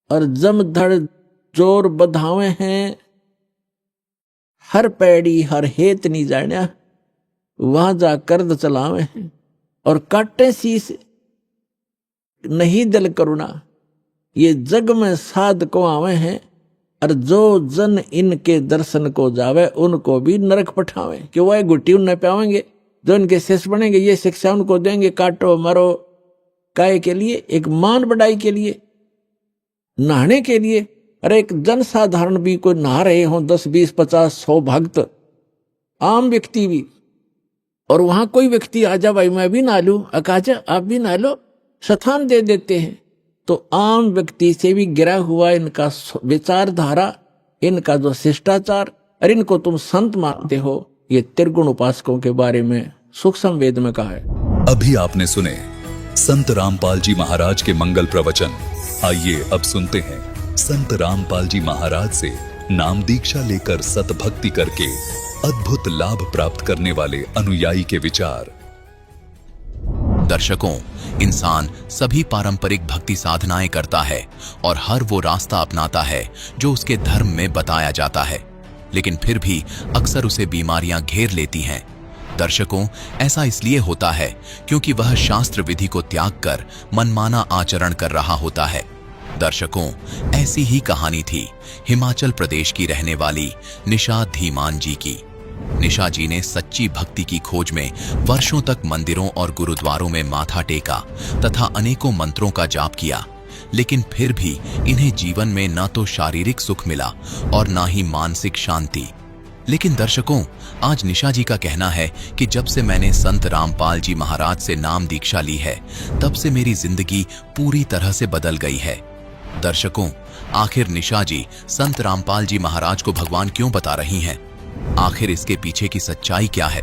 और जमधड़ जोर बधावे हैं, हर पैड़ी हर हेत नहीं जाण्या, वहां जा कर्द चलावे हैं और काटे शीस नहीं दिल करुणा, ये जग में साध को आवे हैं, और जो जन इनके दर्शन को जावे उनको भी नरक पठावे, कि वह गुट्टी उन्हें पावेंगे, जो इनके शेष बनेंगे ये शिक्षा उनको देंगे, काटो मरो, काय के लिए, एक मान बढ़ाई के लिए, नहाने के लिए। अरे एक जन साधारण भी कोई नहा रहे हो, 10 20 50 100 भक्त, आम व्यक्ति भी, और वहां कोई व्यक्ति आजा भाई मैं भी नहा लूं, अकाजा आप भी नहा लो, स्थान दे देते हैं। तो आम व्यक्ति से भी गिरा हुआ इनका विचारधारा, इनका जो शिष्टाचार, और इनको तुम संत मानते हो, ये त्रिगुण उपासकों के बारे में सूक्ष्म वेद में कहा है। अभी आपने सुने संत रामपाल जी महाराज के मंगल प्रवचन। आइए अब सुनते हैं संत रामपाल जी महाराज से नाम दीक्षा लेकर सतभक्ति करके अद्भुत लाभ प्राप्त करने वाले अनुयायी के विचार। दर्शकों, इंसान सभी पारंपरिक भक्ति साधनाएं करता है और हर वो रास्ता अपनाता है जो उसके धर्म में बताया जाता है, लेकिन फिर भी अक्सर उसे बीमारियां घेर लेती हैं। दर्शकों, ऐसा इसलिए होता है क्योंकि वह शास्त्र विधि को त्याग कर मनमाना आचरण कर रहा होता है। दर्शकों, ऐसी ही कहानी थी हिमाचल प्रदेश की रहने वाली निशा धीमान जी की। निशा जी ने सच्ची भक्ति की खोज में वर्षों तक मंदिरों और गुरुद्वारों में माथा टेका तथा अनेकों मंत्रों का जाप किया, लेकिन फिर भी इन्हें जीवन में न तो शारीरिक सुख मिला और न ही मानसिक शांति। लेकिन दर्शकों, आज निशा जी का कहना है कि जब से मैंने संत रामपाल जी महाराज से नाम दीक्षा ली है, तब से मेरी जिंदगी पूरी तरह से बदल गई है। दर्शकों, आखिर निशा जी संत रामपाल जी महाराज को भगवान क्यों बता रही हैं? आखिर इसके पीछे की सच्चाई क्या है?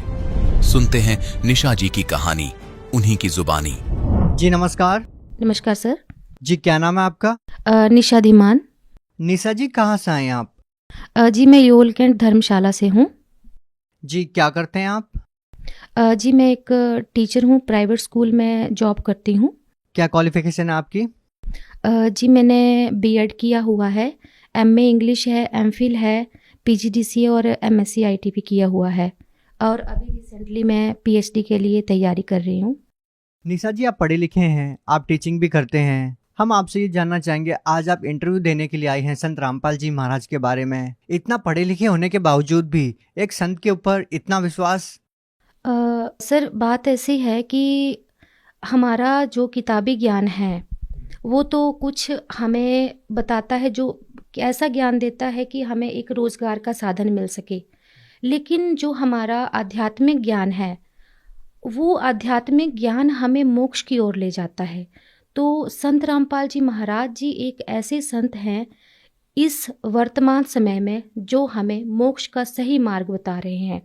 सुनते हैं निशा जी की कहानी, उन्हीं की जुबानी। जी नमस्कार। नमस्कार सर। जी क्या नाम है आपका? निशा धीमान। निशा जी कहाँ से आए हैं आप? जी मैं योल कैंट धर्मशाला से हूँ। जी क्या करते हैं आप? जी मैं एक टीचर हूँ, प्राइवेट स्कूल में जॉब करती हूँ। क्या क्वालिफिकेशन है आपकी? जी मैंने बीएड किया हुआ है, एमए इंग्लिश है, एमफिल है, पीजीडीसीए और एमएससी आईटीपी किया हुआ है, और अभी रिसेंटली मैं पीएचडी के लिए तैयारी कर रही हूँ। निशा जी आप पढ़े लिखे हैं, आप टीचिंग भी करते हैं, हम आपसे ये जानना चाहेंगे, आज आप इंटरव्यू देने के लिए आए हैं संत रामपाल जी महाराज के बारे में। इतना पढ़े लिखे होने के बावजूद भी एक संत के ऊपर इतना विश्वास। सर बात ऐसी है कि हमारा जो किताबी ज्ञान है वो तो कुछ हमें बताता है, जो ऐसा ज्ञान देता है कि हमें एक रोज़गार का साधन मिल सके, लेकिन जो हमारा आध्यात्मिक ज्ञान है वो आध्यात्मिक ज्ञान हमें मोक्ष की ओर ले जाता है। तो संत रामपाल जी महाराज जी एक ऐसे संत हैं इस वर्तमान समय में जो हमें मोक्ष का सही मार्ग बता रहे हैं।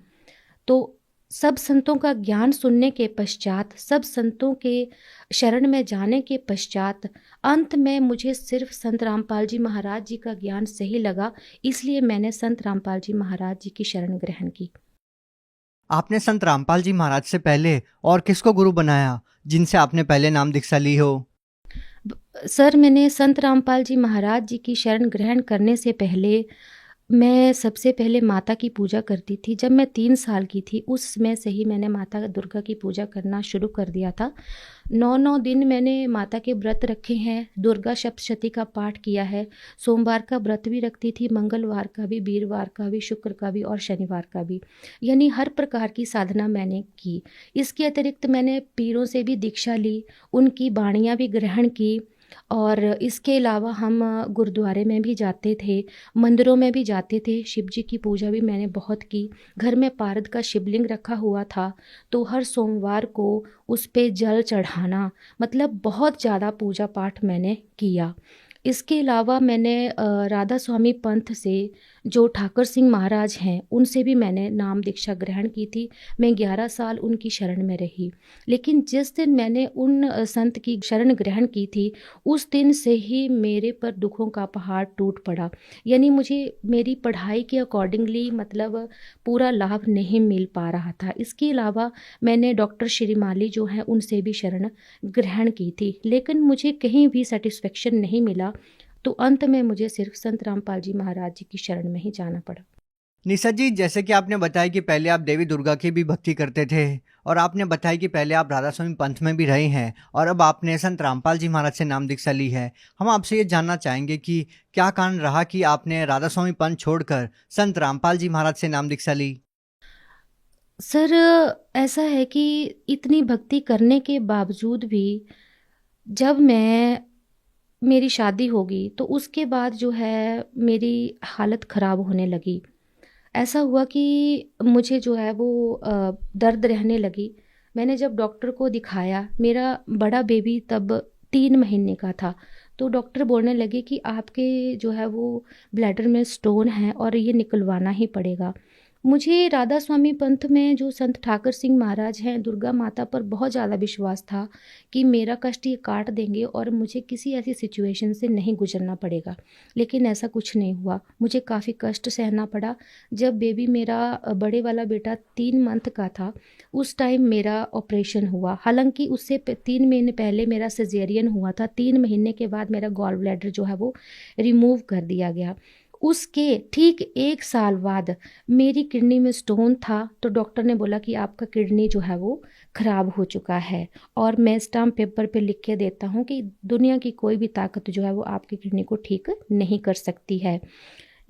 तो सब संतों का ज्ञान सुनने के पश्चात, सब संतों के शरण में जाने के पश्चात अंत में मुझे सिर्फ संत रामपाल जी महाराज जी का ज्ञान सही लगा, इसलिए मैंने संत रामपाल जी महाराज जी की शरण ग्रहण की। आपने संत रामपाल जी महाराज से पहले और किसको गुरु बनाया जिनसे आपने पहले नाम दीक्षा ली हो? सर मैंने संत रामपाल जी महाराज जी की शरण ग्रहण करने से पहले मैं सबसे पहले माता की पूजा करती थी। जब मैं 3 साल की थी उस समय से ही मैंने माता दुर्गा की पूजा करना शुरू कर दिया था। 9 दिन मैंने माता के व्रत रखे हैं, दुर्गा सप्तशती का पाठ किया है, सोमवार का व्रत भी रखती थी, मंगलवार का भी, वीरवार का भी, शुक्र का भी और शनिवार का भी, यानी हर प्रकार की साधना मैंने की। इसके अतिरिक्त मैंने पीरों से भी दीक्षा ली, उनकी बाणियाँ भी ग्रहण की, और इसके अलावा हम गुरुद्वारे में भी जाते थे, मंदिरों में भी जाते थे, शिव जी की पूजा भी मैंने बहुत की। घर में पारद का शिवलिंग रखा हुआ था तो हर सोमवार को उस पे जल चढ़ाना, मतलब बहुत ज़्यादा पूजा पाठ मैंने किया। इसके अलावा मैंने राधा स्वामी पंथ से जो ठाकुर सिंह महाराज हैं उनसे भी मैंने नाम दीक्षा ग्रहण की थी। मैं 11 साल उनकी शरण में रही, लेकिन जिस दिन मैंने उन संत की शरण ग्रहण की थी उस दिन से ही मेरे पर दुखों का पहाड़ टूट पड़ा, यानी मुझे मेरी पढ़ाई के अकॉर्डिंगली मतलब पूरा लाभ नहीं मिल पा रहा था। इसके अलावा मैंने डॉक्टर श्रीमाली जो हैं उनसे भी शरण ग्रहण की थी, लेकिन मुझे कहीं भी सेटिस्फेक्शन नहीं मिला, तो अंत में मुझे सिर्फ संत रामपाल जी महाराज जी की शरण में ही जाना पड़ा। निशा जी, जैसे कि आपने बताया कि पहले आप देवी दुर्गा की भी भक्ति करते थे और आपने बताया कि पहले आप राधा स्वामी पंथ में भी रहे हैं और अब आपने संत रामपाल जी महाराज से नाम दीक्षा ली है। हम आपसे ये जानना चाहेंगे कि क्या कारण रहा कि आपने राधा स्वामी पंथ छोड़कर संत रामपाल जी महाराज से नाम दीक्षा ली? सर ऐसा है कि इतनी भक्ति करने के बावजूद भी जब मेरी शादी होगी तो उसके बाद जो है मेरी हालत ख़राब होने लगी। ऐसा हुआ कि मुझे जो है वो दर्द रहने लगी। मैंने जब डॉक्टर को दिखाया, मेरा बड़ा बेबी तब 3 महीने का था, तो डॉक्टर बोलने लगे कि आपके जो है वो ब्लैडर में स्टोन है और ये निकलवाना ही पड़ेगा। मुझे राधा स्वामी पंथ में जो संत ठाकुर सिंह महाराज हैं, दुर्गा माता पर बहुत ज़्यादा विश्वास था कि मेरा कष्ट ये काट देंगे और मुझे किसी ऐसी सिचुएशन से नहीं गुजरना पड़ेगा, लेकिन ऐसा कुछ नहीं हुआ। मुझे काफ़ी कष्ट सहना पड़ा। जब बेबी मेरा बड़े वाला बेटा 3 मंथ का था उस टाइम मेरा ऑपरेशन हुआ। हालांकि उससे 3 महीने पहले मेरा सिजेरियन हुआ था। 3 महीने के बाद मेरा गॉल ब्लैडर जो है वो रिमूव कर दिया गया। उसके ठीक 1 साल बाद मेरी किडनी में स्टोन था, तो डॉक्टर ने बोला कि आपका किडनी जो है वो ख़राब हो चुका है, और मैं स्टाम्प पेपर पे लिख के देता हूँ कि दुनिया की कोई भी ताकत जो है वो आपकी किडनी को ठीक नहीं कर सकती है।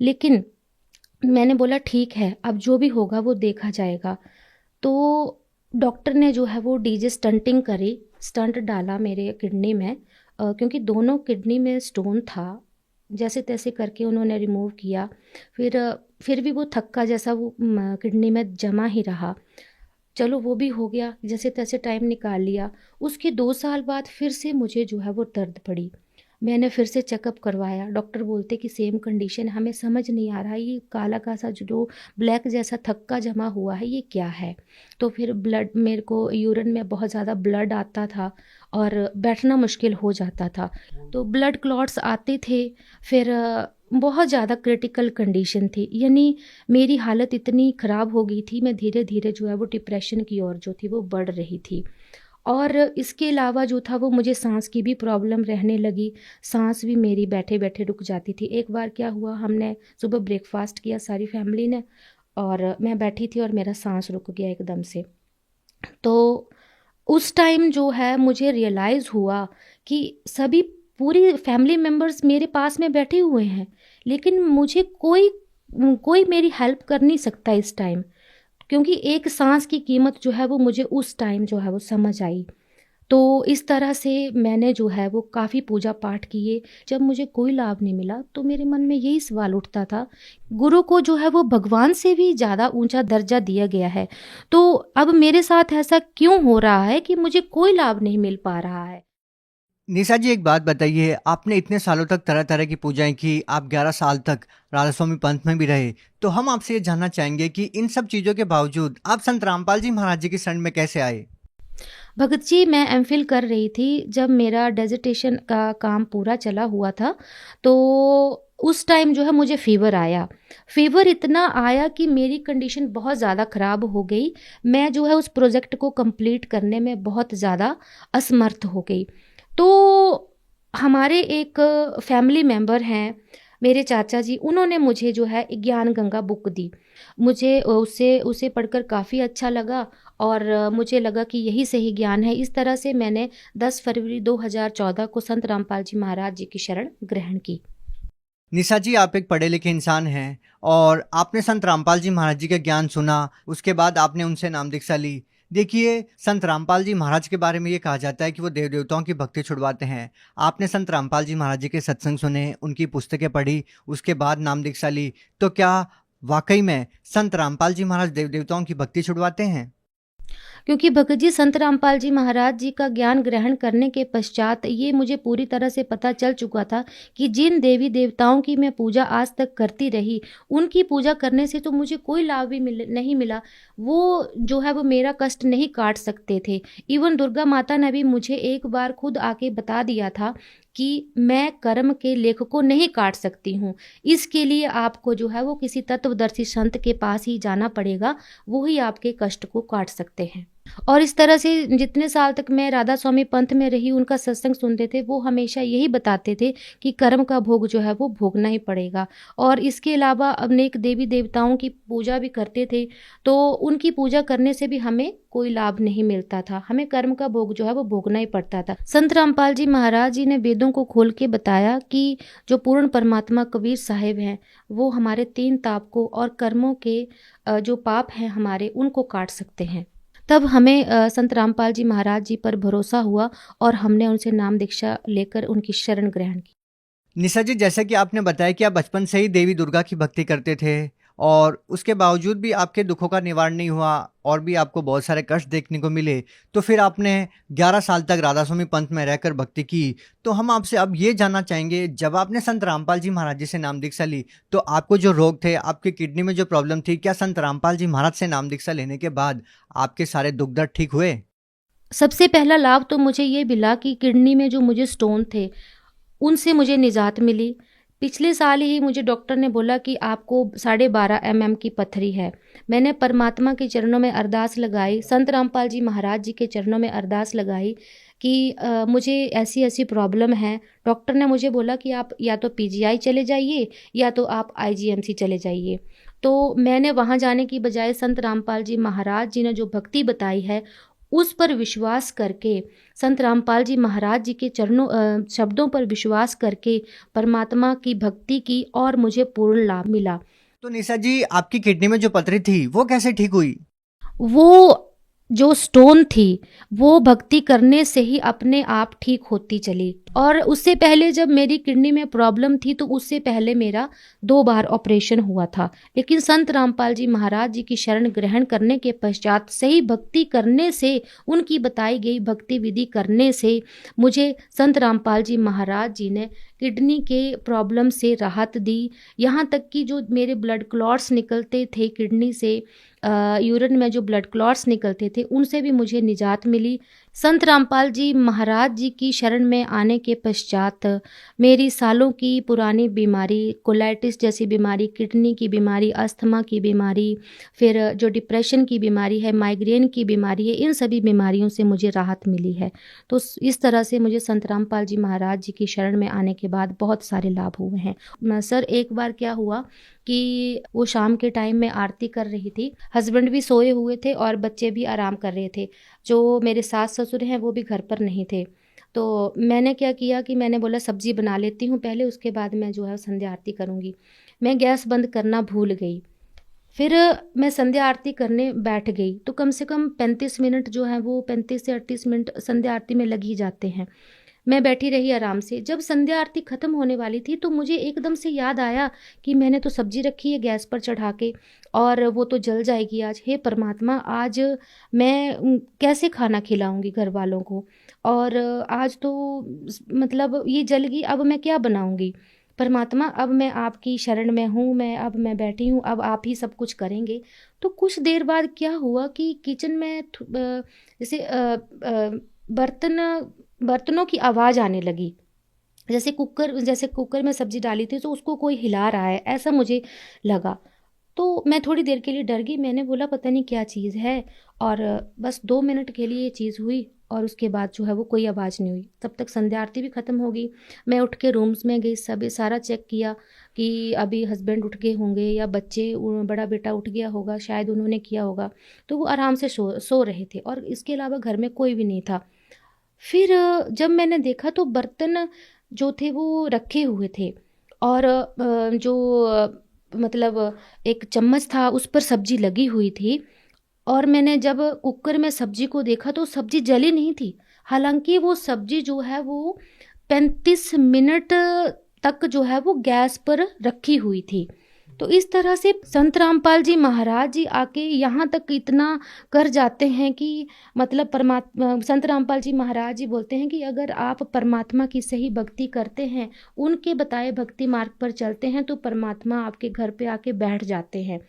लेकिन मैंने बोला ठीक है, अब जो भी होगा वो देखा जाएगा। तो डॉक्टर ने जो है वो डीजे स्टंटिंग करी, स्टंट डाला मेरे किडनी में, क्योंकि दोनों किडनी में स्टोन था। जैसे तैसे करके उन्होंने रिमूव किया, फिर भी वो थक्का जैसा वो किडनी में जमा ही रहा। चलो वो भी हो गया, जैसे तैसे टाइम निकाल लिया। उसके 2 साल बाद फिर से मुझे जो है वो दर्द पड़ी। मैंने फिर से चेकअप करवाया। डॉक्टर बोलते कि सेम कंडीशन, हमें समझ नहीं आ रहा ये काला का सा जो ब्लैक जैसा थक्का जमा हुआ है ये क्या है। तो फिर ब्लड, मेरे को यूरिन में बहुत ज़्यादा ब्लड आता था और बैठना मुश्किल हो जाता था, तो ब्लड क्लॉट्स आते थे। फिर बहुत ज़्यादा क्रिटिकल कंडीशन थी, यानी मेरी हालत इतनी ख़राब हो गई थी, मैं धीरे धीरे जो है वो डिप्रेशन की ओर जो थी वो बढ़ रही थी। और इसके अलावा जो था वो मुझे सांस की भी प्रॉब्लम रहने लगी। सांस भी मेरी बैठे बैठे रुक जाती थी। एक बार क्या हुआ, हमने सुबह ब्रेकफास्ट किया सारी फैमिली ने, और मैं बैठी थी और मेरा सांस रुक गया एकदम से। तो उस टाइम जो है मुझे रियलाइज़ हुआ कि सभी पूरी फैमिली मेम्बर्स मेरे पास में बैठे हुए हैं, लेकिन मुझे कोई मेरी हेल्प कर नहीं सकता इस टाइम, क्योंकि एक सांस की कीमत जो है वो मुझे उस टाइम जो है वो समझ आई। तो इस तरह से मैंने जो है वो काफ़ी पूजा पाठ किए। जब मुझे कोई लाभ नहीं मिला तो मेरे मन में यही सवाल उठता था, गुरु को जो है वो भगवान से भी ज़्यादा ऊंचा दर्जा दिया गया है, तो अब मेरे साथ ऐसा क्यों हो रहा है कि मुझे कोई लाभ नहीं मिल पा रहा है। निशा जी, एक बात बताइए, आपने इतने सालों तक तरह तरह की पूजाएं की, आप 11 साल तक राधा स्वामी पंथ में भी रहे, तो हम आपसे ये जानना चाहेंगे कि इन सब चीज़ों के बावजूद आप संत रामपाल जी महाराज जी की शरण में कैसे आए? भगत जी, मैं एमफिल कर रही थी जब मेरा डेजर्टेशन का काम पूरा चला हुआ था, तो उस टाइम जो है मुझे फ़ीवर आया। फ़ीवर इतना आया कि मेरी कंडीशन बहुत ज़्यादा ख़राब हो गई। मैं जो है उस प्रोजेक्ट को कंप्लीट करने में बहुत ज़्यादा असमर्थ हो गई। तो हमारे एक फैमिली मेंबर हैं, मेरे चाचा जी, उन्होंने मुझे जो है ज्ञान गंगा बुक दी। मुझे उसे पढ़कर काफ़ी अच्छा लगा और मुझे लगा कि यही सही ज्ञान है। इस तरह से मैंने 10 फरवरी 2014 को संत रामपाल जी महाराज जी की शरण ग्रहण की। निशा जी, आप एक पढ़े लिखे इंसान हैं और आपने संत रामपाल जी महाराज जी का ज्ञान सुना, उसके बाद आपने उनसे नाम दीक्षा ली। देखिए, संत रामपाल जी महाराज के बारे में ये कहा जाता है कि वो देव देवताओं की भक्ति छुड़वाते हैं। आपने संत रामपाल जी महाराज जी के सत्संग सुने, उनकी पुस्तकें पढ़ी, उसके बाद नाम दीक्षा ली, तो क्या वाकई में संत रामपाल जी महाराज देव देवताओं की भक्ति छुड़वाते हैं? क्योंकि भगत जी, संत रामपाल जी महाराज जी का ज्ञान ग्रहण करने के पश्चात ये मुझे पूरी तरह से पता चल चुका था कि जिन देवी देवताओं की मैं पूजा आज तक करती रही, उनकी पूजा करने से तो मुझे कोई लाभ भी नहीं मिला। वो जो है वो मेरा कष्ट नहीं काट सकते थे। इवन दुर्गा माता ने भी मुझे एक बार खुद आके बता दिया था कि मैं कर्म के लेख को नहीं काट सकती हूँ। इसके लिए आपको जो है वो किसी तत्वदर्शी संत के पास ही जाना पड़ेगा, वो ही आपके कष्ट को काट सकते हैं। और इस तरह से जितने साल तक मैं राधा स्वामी पंथ में रही, उनका सत्संग सुनते थे, वो हमेशा यही बताते थे कि कर्म का भोग जो है वो भोगना ही पड़ेगा। और इसके अलावा अनेक देवी देवताओं की पूजा भी करते थे, तो उनकी पूजा करने से भी हमें कोई लाभ नहीं मिलता था, हमें कर्म का भोग जो है वो भोगना ही पड़ता था। संत रामपाल जी महाराज जी ने वेदों को खोल के बताया कि जो पूर्ण परमात्मा कबीर साहिब हैं, वो हमारे 3 ताप को और कर्मों के जो पाप हैं हमारे, उनको काट सकते हैं। तब हमें संत रामपाल जी महाराज जी पर भरोसा हुआ और हमने उनसे नाम दीक्षा लेकर उनकी शरण ग्रहण की। निशा जी, जैसा कि आपने बताया कि आप बचपन से ही देवी दुर्गा की भक्ति करते थे और उसके बावजूद भी आपके दुखों का निवारण नहीं हुआ और भी आपको बहुत सारे कष्ट देखने को मिले, तो फिर आपने 11 साल तक राधा स्वामी पंथ में रहकर भक्ति की। तो हम आपसे अब ये जानना चाहेंगे, जब आपने संत रामपाल जी महाराज जी से नाम दीक्षा ली, तो आपको जो रोग थे, आपकी किडनी में जो प्रॉब्लम थी, क्या संत रामपाल जी महाराज से नाम दीक्षा लेने के बाद आपके सारे दुख दर्द ठीक हुए? सबसे पहला लाभ तो मुझे ये मिला कि किडनी में जो मुझे स्टोन थे, उनसे मुझे निजात मिली। पिछले साल ही मुझे डॉक्टर ने बोला कि आपको 12.5 mm की पथरी है। मैंने परमात्मा के चरणों में अरदास लगाई, संत रामपाल जी महाराज जी के चरणों में अरदास लगाई कि मुझे ऐसी ऐसी प्रॉब्लम है। डॉक्टर ने मुझे बोला कि आप या तो PGI चले जाइए या तो आप IGMC चले जाइए। तो मैंने वहाँ जाने की बजाय संत रामपाल जी महाराज जी ने जो भक्ति बताई है, उस पर विश्वास करके, संत रामपाल जी महाराज जी के चरणों शब्दों पर विश्वास करके परमात्मा की भक्ति की और मुझे पूर्ण लाभ मिला। तो निशा जी, आपकी किडनी में जो पथरी थी वो कैसे ठीक हुई? वो जो स्टोन थी वो भक्ति करने से ही अपने आप ठीक होती चली। और उससे पहले जब मेरी किडनी में प्रॉब्लम थी, तो उससे पहले मेरा 2 बार ऑपरेशन हुआ था। लेकिन संत रामपाल जी महाराज जी की शरण ग्रहण करने के पश्चात सही भक्ति करने से, उनकी बताई गई भक्ति विधि करने से मुझे संत रामपाल जी महाराज जी ने किडनी के प्रॉब्लम से राहत दी। यहाँ तक कि जो मेरे ब्लड क्लॉट्स निकलते थे किडनी से, यूरिन में जो ब्लड क्लॉट्स निकलते थे, उनसे भी मुझे निजात मिली। संत रामपाल जी महाराज जी की शरण में आने के पश्चात मेरी सालों की पुरानी बीमारी, कोलाइटिस जैसी बीमारी, किडनी की बीमारी, अस्थमा की बीमारी, फिर जो डिप्रेशन की बीमारी है, माइग्रेन की बीमारी है, इन सभी बीमारियों से मुझे राहत मिली है। तो इस तरह से मुझे संत रामपाल जी महाराज जी की शरण में आने के बाद बहुत सारे लाभ हुए हैं। सर, एक बार क्या हुआ कि वो शाम के टाइम में आरती कर रही थी, हस्बैंड भी सोए हुए थे और बच्चे भी आराम कर रहे थे। जो मेरे सास ससुर हैं वो भी घर पर नहीं थे। तो मैंने क्या किया कि मैंने बोला सब्जी बना लेती हूँ पहले, उसके बाद मैं जो है संध्या आरती करूँगी। मैं गैस बंद करना भूल गई। फिर मैं संध्या आरती करने बैठ गई तो कम से कम 35 मिनट जो है वो 35 से 38 मिनट संध्या आरती में लग ही जाते हैं। मैं बैठी रही आराम से। जब संध्या आरती ख़त्म होने वाली थी तो मुझे एकदम से याद आया कि मैंने तो सब्जी रखी है गैस पर चढ़ा के और वो तो जल जाएगी आज। हे परमात्मा, आज मैं कैसे खाना खिलाऊंगी घर वालों को, और आज तो मतलब ये जल गई, अब मैं क्या बनाऊंगी। परमात्मा, अब मैं आपकी शरण में हूँ, अब मैं बैठी हूँ, अब आप ही सब कुछ करेंगे। तो कुछ देर बाद क्या हुआ कि किचन में जैसे बर्तनों की आवाज़ आने लगी। जैसे कुकर में सब्जी डाली थी तो उसको कोई हिला रहा है, ऐसा मुझे लगा। तो मैं थोड़ी देर के लिए डर गई। मैंने बोला पता नहीं क्या चीज़ है, और बस 2 मिनट के लिए ये चीज़ हुई और उसके बाद जो है वो कोई आवाज़ नहीं हुई। तब तक संध्या आरती भी ख़त्म हो गई। मैं उठ के रूम्स में गई, सारा चेक किया कि अभी हस्बैंड उठ गए होंगे या बड़ा बेटा उठ गया होगा, शायद उन्होंने किया होगा। तो वो आराम से सो रहे थे और इसके अलावा घर में कोई भी नहीं था। फिर जब मैंने देखा तो बर्तन जो थे वो रखे हुए थे और मतलब एक चम्मच था उस पर सब्जी लगी हुई थी, और मैंने जब कुकर में सब्जी को देखा तो सब्जी जली नहीं थी। हालांकि वो सब्जी जो है वो 35 मिनट तक जो है वो गैस पर रखी हुई थी। तो इस तरह से संत रामपाल जी महाराज जी आके यहाँ तक इतना कर जाते हैं कि मतलब संत रामपाल जी महाराज जी बोलते हैं कि अगर आप परमात्मा की सही भक्ति करते हैं, उनके बताए भक्ति मार्ग पर चलते हैं, तो परमात्मा आपके घर पे आके बैठ जाते हैं।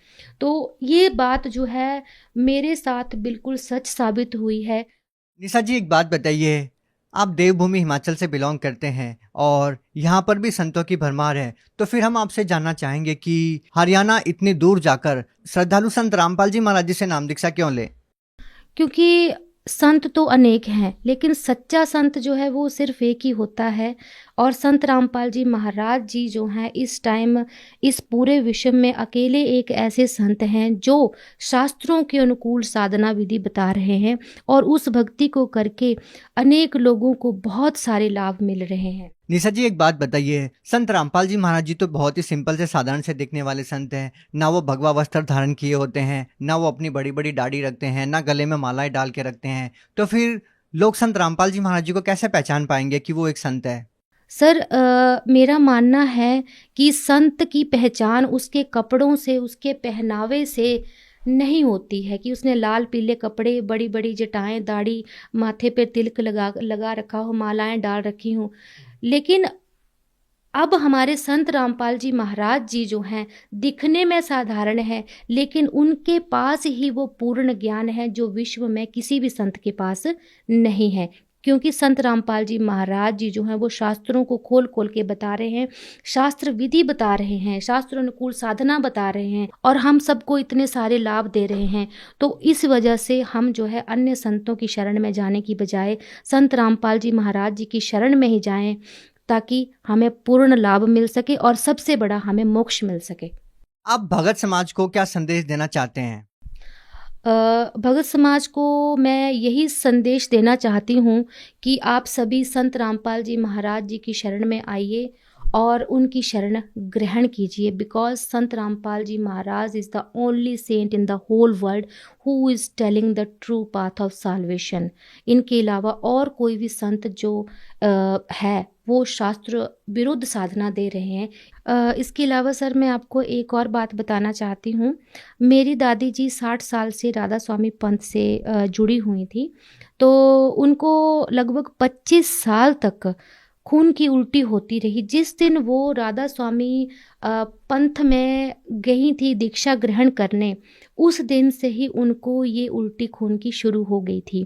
तो ये बात जो है मेरे साथ बिल्कुल सच साबित हुई है। निशा जी, एक बात बताइए, आप देवभूमि हिमाचल से बिलोंग करते हैं और यहाँ पर भी संतों की भरमार है, तो फिर हम आपसे जानना चाहेंगे कि हरियाणा इतनी दूर जाकर श्रद्धालु संत रामपाल जी महाराज जी से नाम दीक्षा क्यों ले? क्योंकि संत तो अनेक हैं, लेकिन सच्चा संत जो है वो सिर्फ एक ही होता है। और संत रामपाल जी महाराज जी जो हैं इस टाइम इस पूरे विश्व में अकेले एक ऐसे संत हैं जो शास्त्रों के अनुकूल साधना विधि बता रहे हैं, और उस भक्ति को करके अनेक लोगों को बहुत सारे लाभ मिल रहे हैं। निशा जी, एक बात बताइए, संत रामपाल जी महाराज जी तो बहुत ही सिंपल से साधारण से दिखने वाले संत हैं। ना वो भगवा वस्त्र धारण किए होते हैं, ना वो अपनी बड़ी बड़ी दाढ़ी रखते हैं, ना गले में मालाएं डाल के रखते हैं। तो फिर लोग संत रामपाल जी महाराज जी को कैसे पहचान पाएंगे कि वो एक संत है? सर, मेरा मानना है कि संत की पहचान उसके कपड़ों से, उसके पहनावे से नहीं होती है कि उसने लाल पीले कपड़े, बड़ी बड़ी जटाएं, दाढ़ी, माथे पे तिलक लगा रखा हो, मालाएं डाल रखी हों। लेकिन अब हमारे संत रामपाल जी महाराज जी जो हैं दिखने में साधारण है, लेकिन उनके पास ही वो पूर्ण ज्ञान है जो विश्व में किसी भी संत के पास नहीं है। क्योंकि संत रामपाल जी महाराज जी जो हैं वो शास्त्रों को खोल खोल के बता रहे हैं, शास्त्र विधि बता रहे हैं, शास्त्र अनुकूल साधना बता रहे हैं, और हम सबको इतने सारे लाभ दे रहे हैं। तो इस वजह से हम जो है अन्य संतों की शरण में जाने की बजाय संत रामपाल जी महाराज जी की शरण में ही जाएं, ताकि हमें पूर्ण लाभ मिल सके और सबसे बड़ा हमें मोक्ष मिल सके। आप भगत समाज को क्या संदेश देना चाहते हैं? भगत समाज को मैं यही संदेश देना चाहती हूँ कि आप सभी संत रामपाल जी महाराज जी की शरण में आइए और उनकी शरण ग्रहण कीजिए, because Sant Rampal ji Maharaj is the only saint in the whole world who is telling the true path of salvation. इनके अलावा और कोई भी संत जो है वो शास्त्र विरुद्ध साधना दे रहे हैं। इसके अलावा सर मैं आपको एक और बात बताना चाहती हूँ। मेरी दादी जी 60 साल से राधा स्वामी पंथ से जुड़ी हुई थी, तो उनको लगभग 25 साल तक खून की उल्टी होती रही। जिस दिन वो राधा स्वामी पंथ में गई थी दीक्षा ग्रहण करने, उस दिन से ही उनको ये उल्टी खून की शुरू हो गई थी।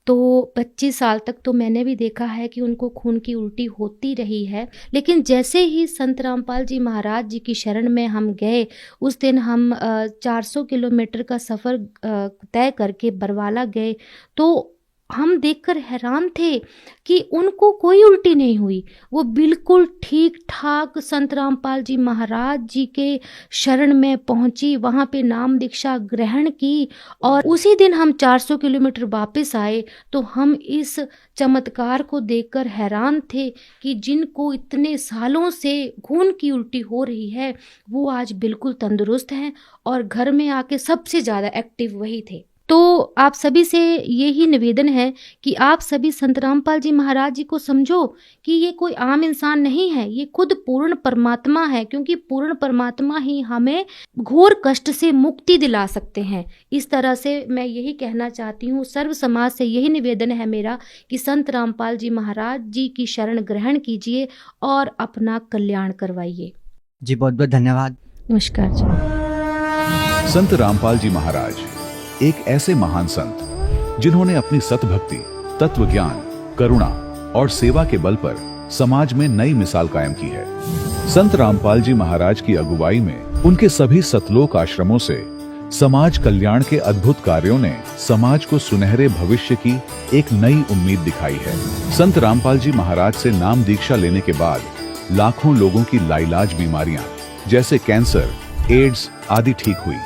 तो 25 साल तक तो मैंने भी देखा है कि उनको खून की उल्टी होती रही है। लेकिन जैसे ही संत रामपाल जी महाराज जी की शरण में हम गए, उस दिन हम 400 किलोमीटर का सफ़र तय करके बरवाला गए, तो हम देखकर हैरान थे कि उनको कोई उल्टी नहीं हुई। वो बिल्कुल ठीक ठाक संत रामपाल जी महाराज जी के शरण में पहुंची, वहाँ पे नाम दीक्षा ग्रहण की और उसी दिन हम 400 किलोमीटर वापस आए। तो हम इस चमत्कार को देखकर हैरान थे कि जिनको इतने सालों से खून की उल्टी हो रही है वो आज बिल्कुल तंदुरुस्त हैं और घर में आके सबसे ज़्यादा एक्टिव वही थे। तो आप सभी से यही निवेदन है कि आप सभी संत रामपाल जी महाराज जी को समझो कि ये कोई आम इंसान नहीं है, ये खुद पूर्ण परमात्मा है, क्योंकि पूर्ण परमात्मा ही हमें घोर कष्ट से मुक्ति दिला सकते हैं। इस तरह से मैं यही कहना चाहती हूँ, सर्व समाज से यही निवेदन है मेरा कि संत रामपाल जी महाराज जी की शरण ग्रहण कीजिए और अपना कल्याण करवाइए। जी बहुत बहुत धन्यवाद। नमस्कार जी। संत रामपाल जी महाराज एक ऐसे महान संत जिन्होंने अपनी सतभक्ति, तत्व ज्ञान, करुणा और सेवा के बल पर समाज में नई मिसाल कायम की है। संत रामपाल जी महाराज की अगुवाई में उनके सभी सतलोक आश्रमों से समाज कल्याण के अद्भुत कार्यों ने समाज को सुनहरे भविष्य की एक नई उम्मीद दिखाई है। संत रामपाल जी महाराज से नाम दीक्षा लेने के बाद लाखों लोगों की लाइलाज बीमारियां जैसे कैंसर, एड्स आदि ठीक हुई।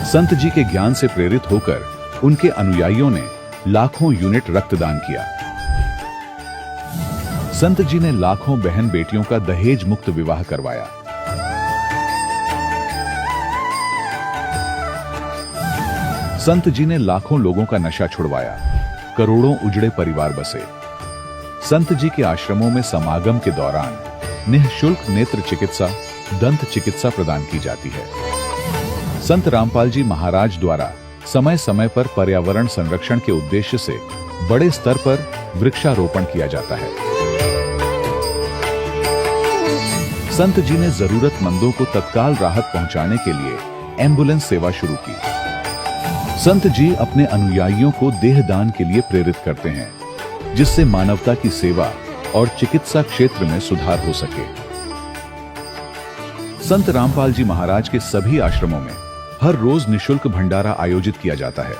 संत जी के ज्ञान से प्रेरित होकर उनके अनुयायियों ने लाखों यूनिट रक्तदान किया। संत जी ने लाखों बहन बेटियों का दहेज मुक्त विवाह करवाया। संत जी ने लाखों लोगों का नशा छुड़वाया, करोड़ों उजड़े परिवार बसे। संत जी के आश्रमों में समागम के दौरान निःशुल्क नेत्र चिकित्सा, दंत चिकित्सा प्रदान की जाती है। संत रामपाल जी महाराज द्वारा समय समय पर पर्यावरण संरक्षण के उद्देश्य से बड़े स्तर पर वृक्षारोपण किया जाता है। संत जी ने जरूरतमंदों को तत्काल राहत पहुंचाने के लिए एम्बुलेंस सेवा शुरू की। संत जी अपने अनुयायियों को देहदान के लिए प्रेरित करते हैं, जिससे मानवता की सेवा और चिकित्सा क्षेत्र में सुधार हो सके। संत रामपाल जी महाराज के सभी आश्रमों में हर रोज निशुल्क भंडारा आयोजित किया जाता है,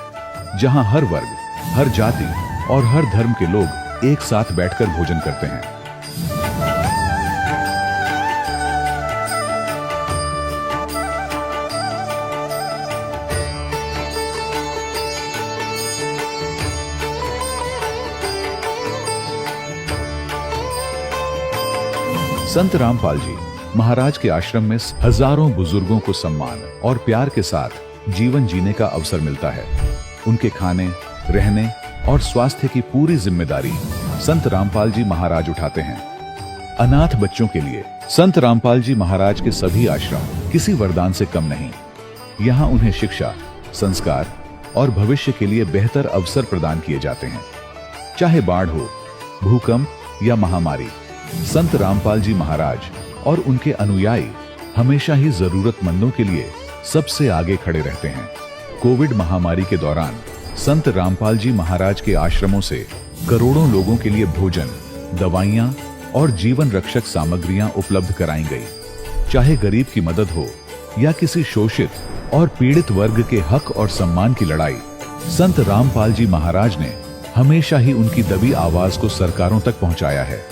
जहां हर वर्ग, हर जाति और हर धर्म के लोग एक साथ बैठकर भोजन करते हैं। संत रामपाल जी महाराज के आश्रम में हजारों बुजुर्गों को सम्मान और प्यार के साथ जीवन जीने का अवसर मिलता है। उनके खाने, रहने और स्वास्थ्य की पूरी जिम्मेदारी संत रामपाल जी महाराज उठाते हैं। अनाथ बच्चों के लिए संत रामपाल जी महाराज के सभी आश्रम किसी वरदान से कम नहीं। यहाँ उन्हें शिक्षा, संस्कार और भविष्य के लिए बेहतर अवसर प्रदान किए जाते हैं। चाहे बाढ़ हो, भूकंप या महामारी, संत रामपाल जी महाराज और उनके अनुयायी हमेशा ही जरूरतमंदों के लिए सबसे आगे खड़े रहते हैं। कोविड महामारी के दौरान संत रामपाल जी महाराज के आश्रमों से करोड़ों लोगों के लिए भोजन, दवाइयां और जीवन रक्षक सामग्रियां उपलब्ध कराई गई। चाहे गरीब की मदद हो या किसी शोषित और पीड़ित वर्ग के हक और सम्मान की लड़ाई, संत रामपाल जी महाराज ने हमेशा ही उनकी दबी आवाज को सरकारों तक पहुंचाया है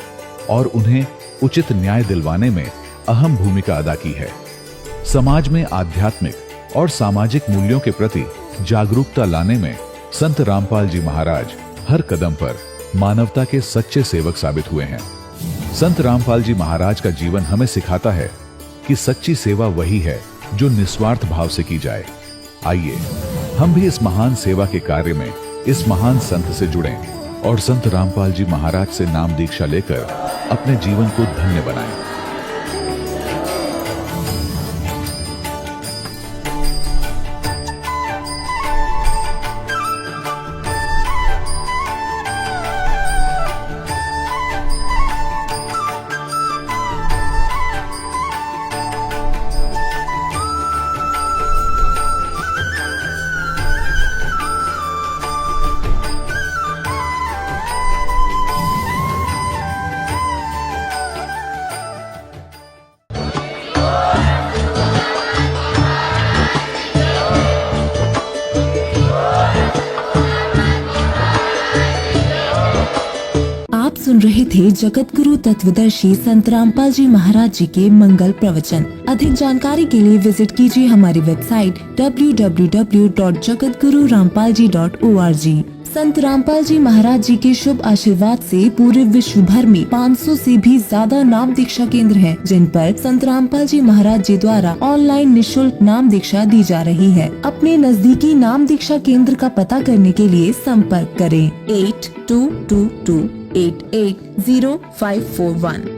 और उन्हें उचित न्याय दिलवाने में अहम भूमिका अदा की है। समाज में आध्यात्मिक और सामाजिक मूल्यों के प्रति जागरूकता लाने में संत रामपाल जी महाराज हर कदम पर मानवता के सच्चे सेवक साबित हुए हैं। संत रामपाल जी महाराज का जीवन हमें सिखाता है कि सच्ची सेवा वही है जो निस्वार्थ भाव से की जाए। आइए हम भी इस महान सेवा के कार्य में इस महान संत से जुड़ें और संत रामपाल जी महाराज से नाम दीक्षा लेकर अपने जीवन को धन्य बनाएं। सुन रहे थे जगत गुरु तत्वदर्शी संत रामपाल जी महाराज जी के मंगल प्रवचन। अधिक जानकारी के लिए विजिट कीजिए हमारी वेबसाइट www.jagatgururampalji.org। संत रामपाल जी महाराज जी के शुभ आशीर्वाद से पूरे विश्व भर में 500 से भी ज्यादा नाम दीक्षा केंद्र हैं, जिन पर संत रामपाल जी महाराज जी द्वारा ऑनलाइन निशुल्क नाम दीक्षा दी जा रही है। अपने नजदीकी नाम दीक्षा केंद्र का पता करने के लिए संपर्क करें 8222880541।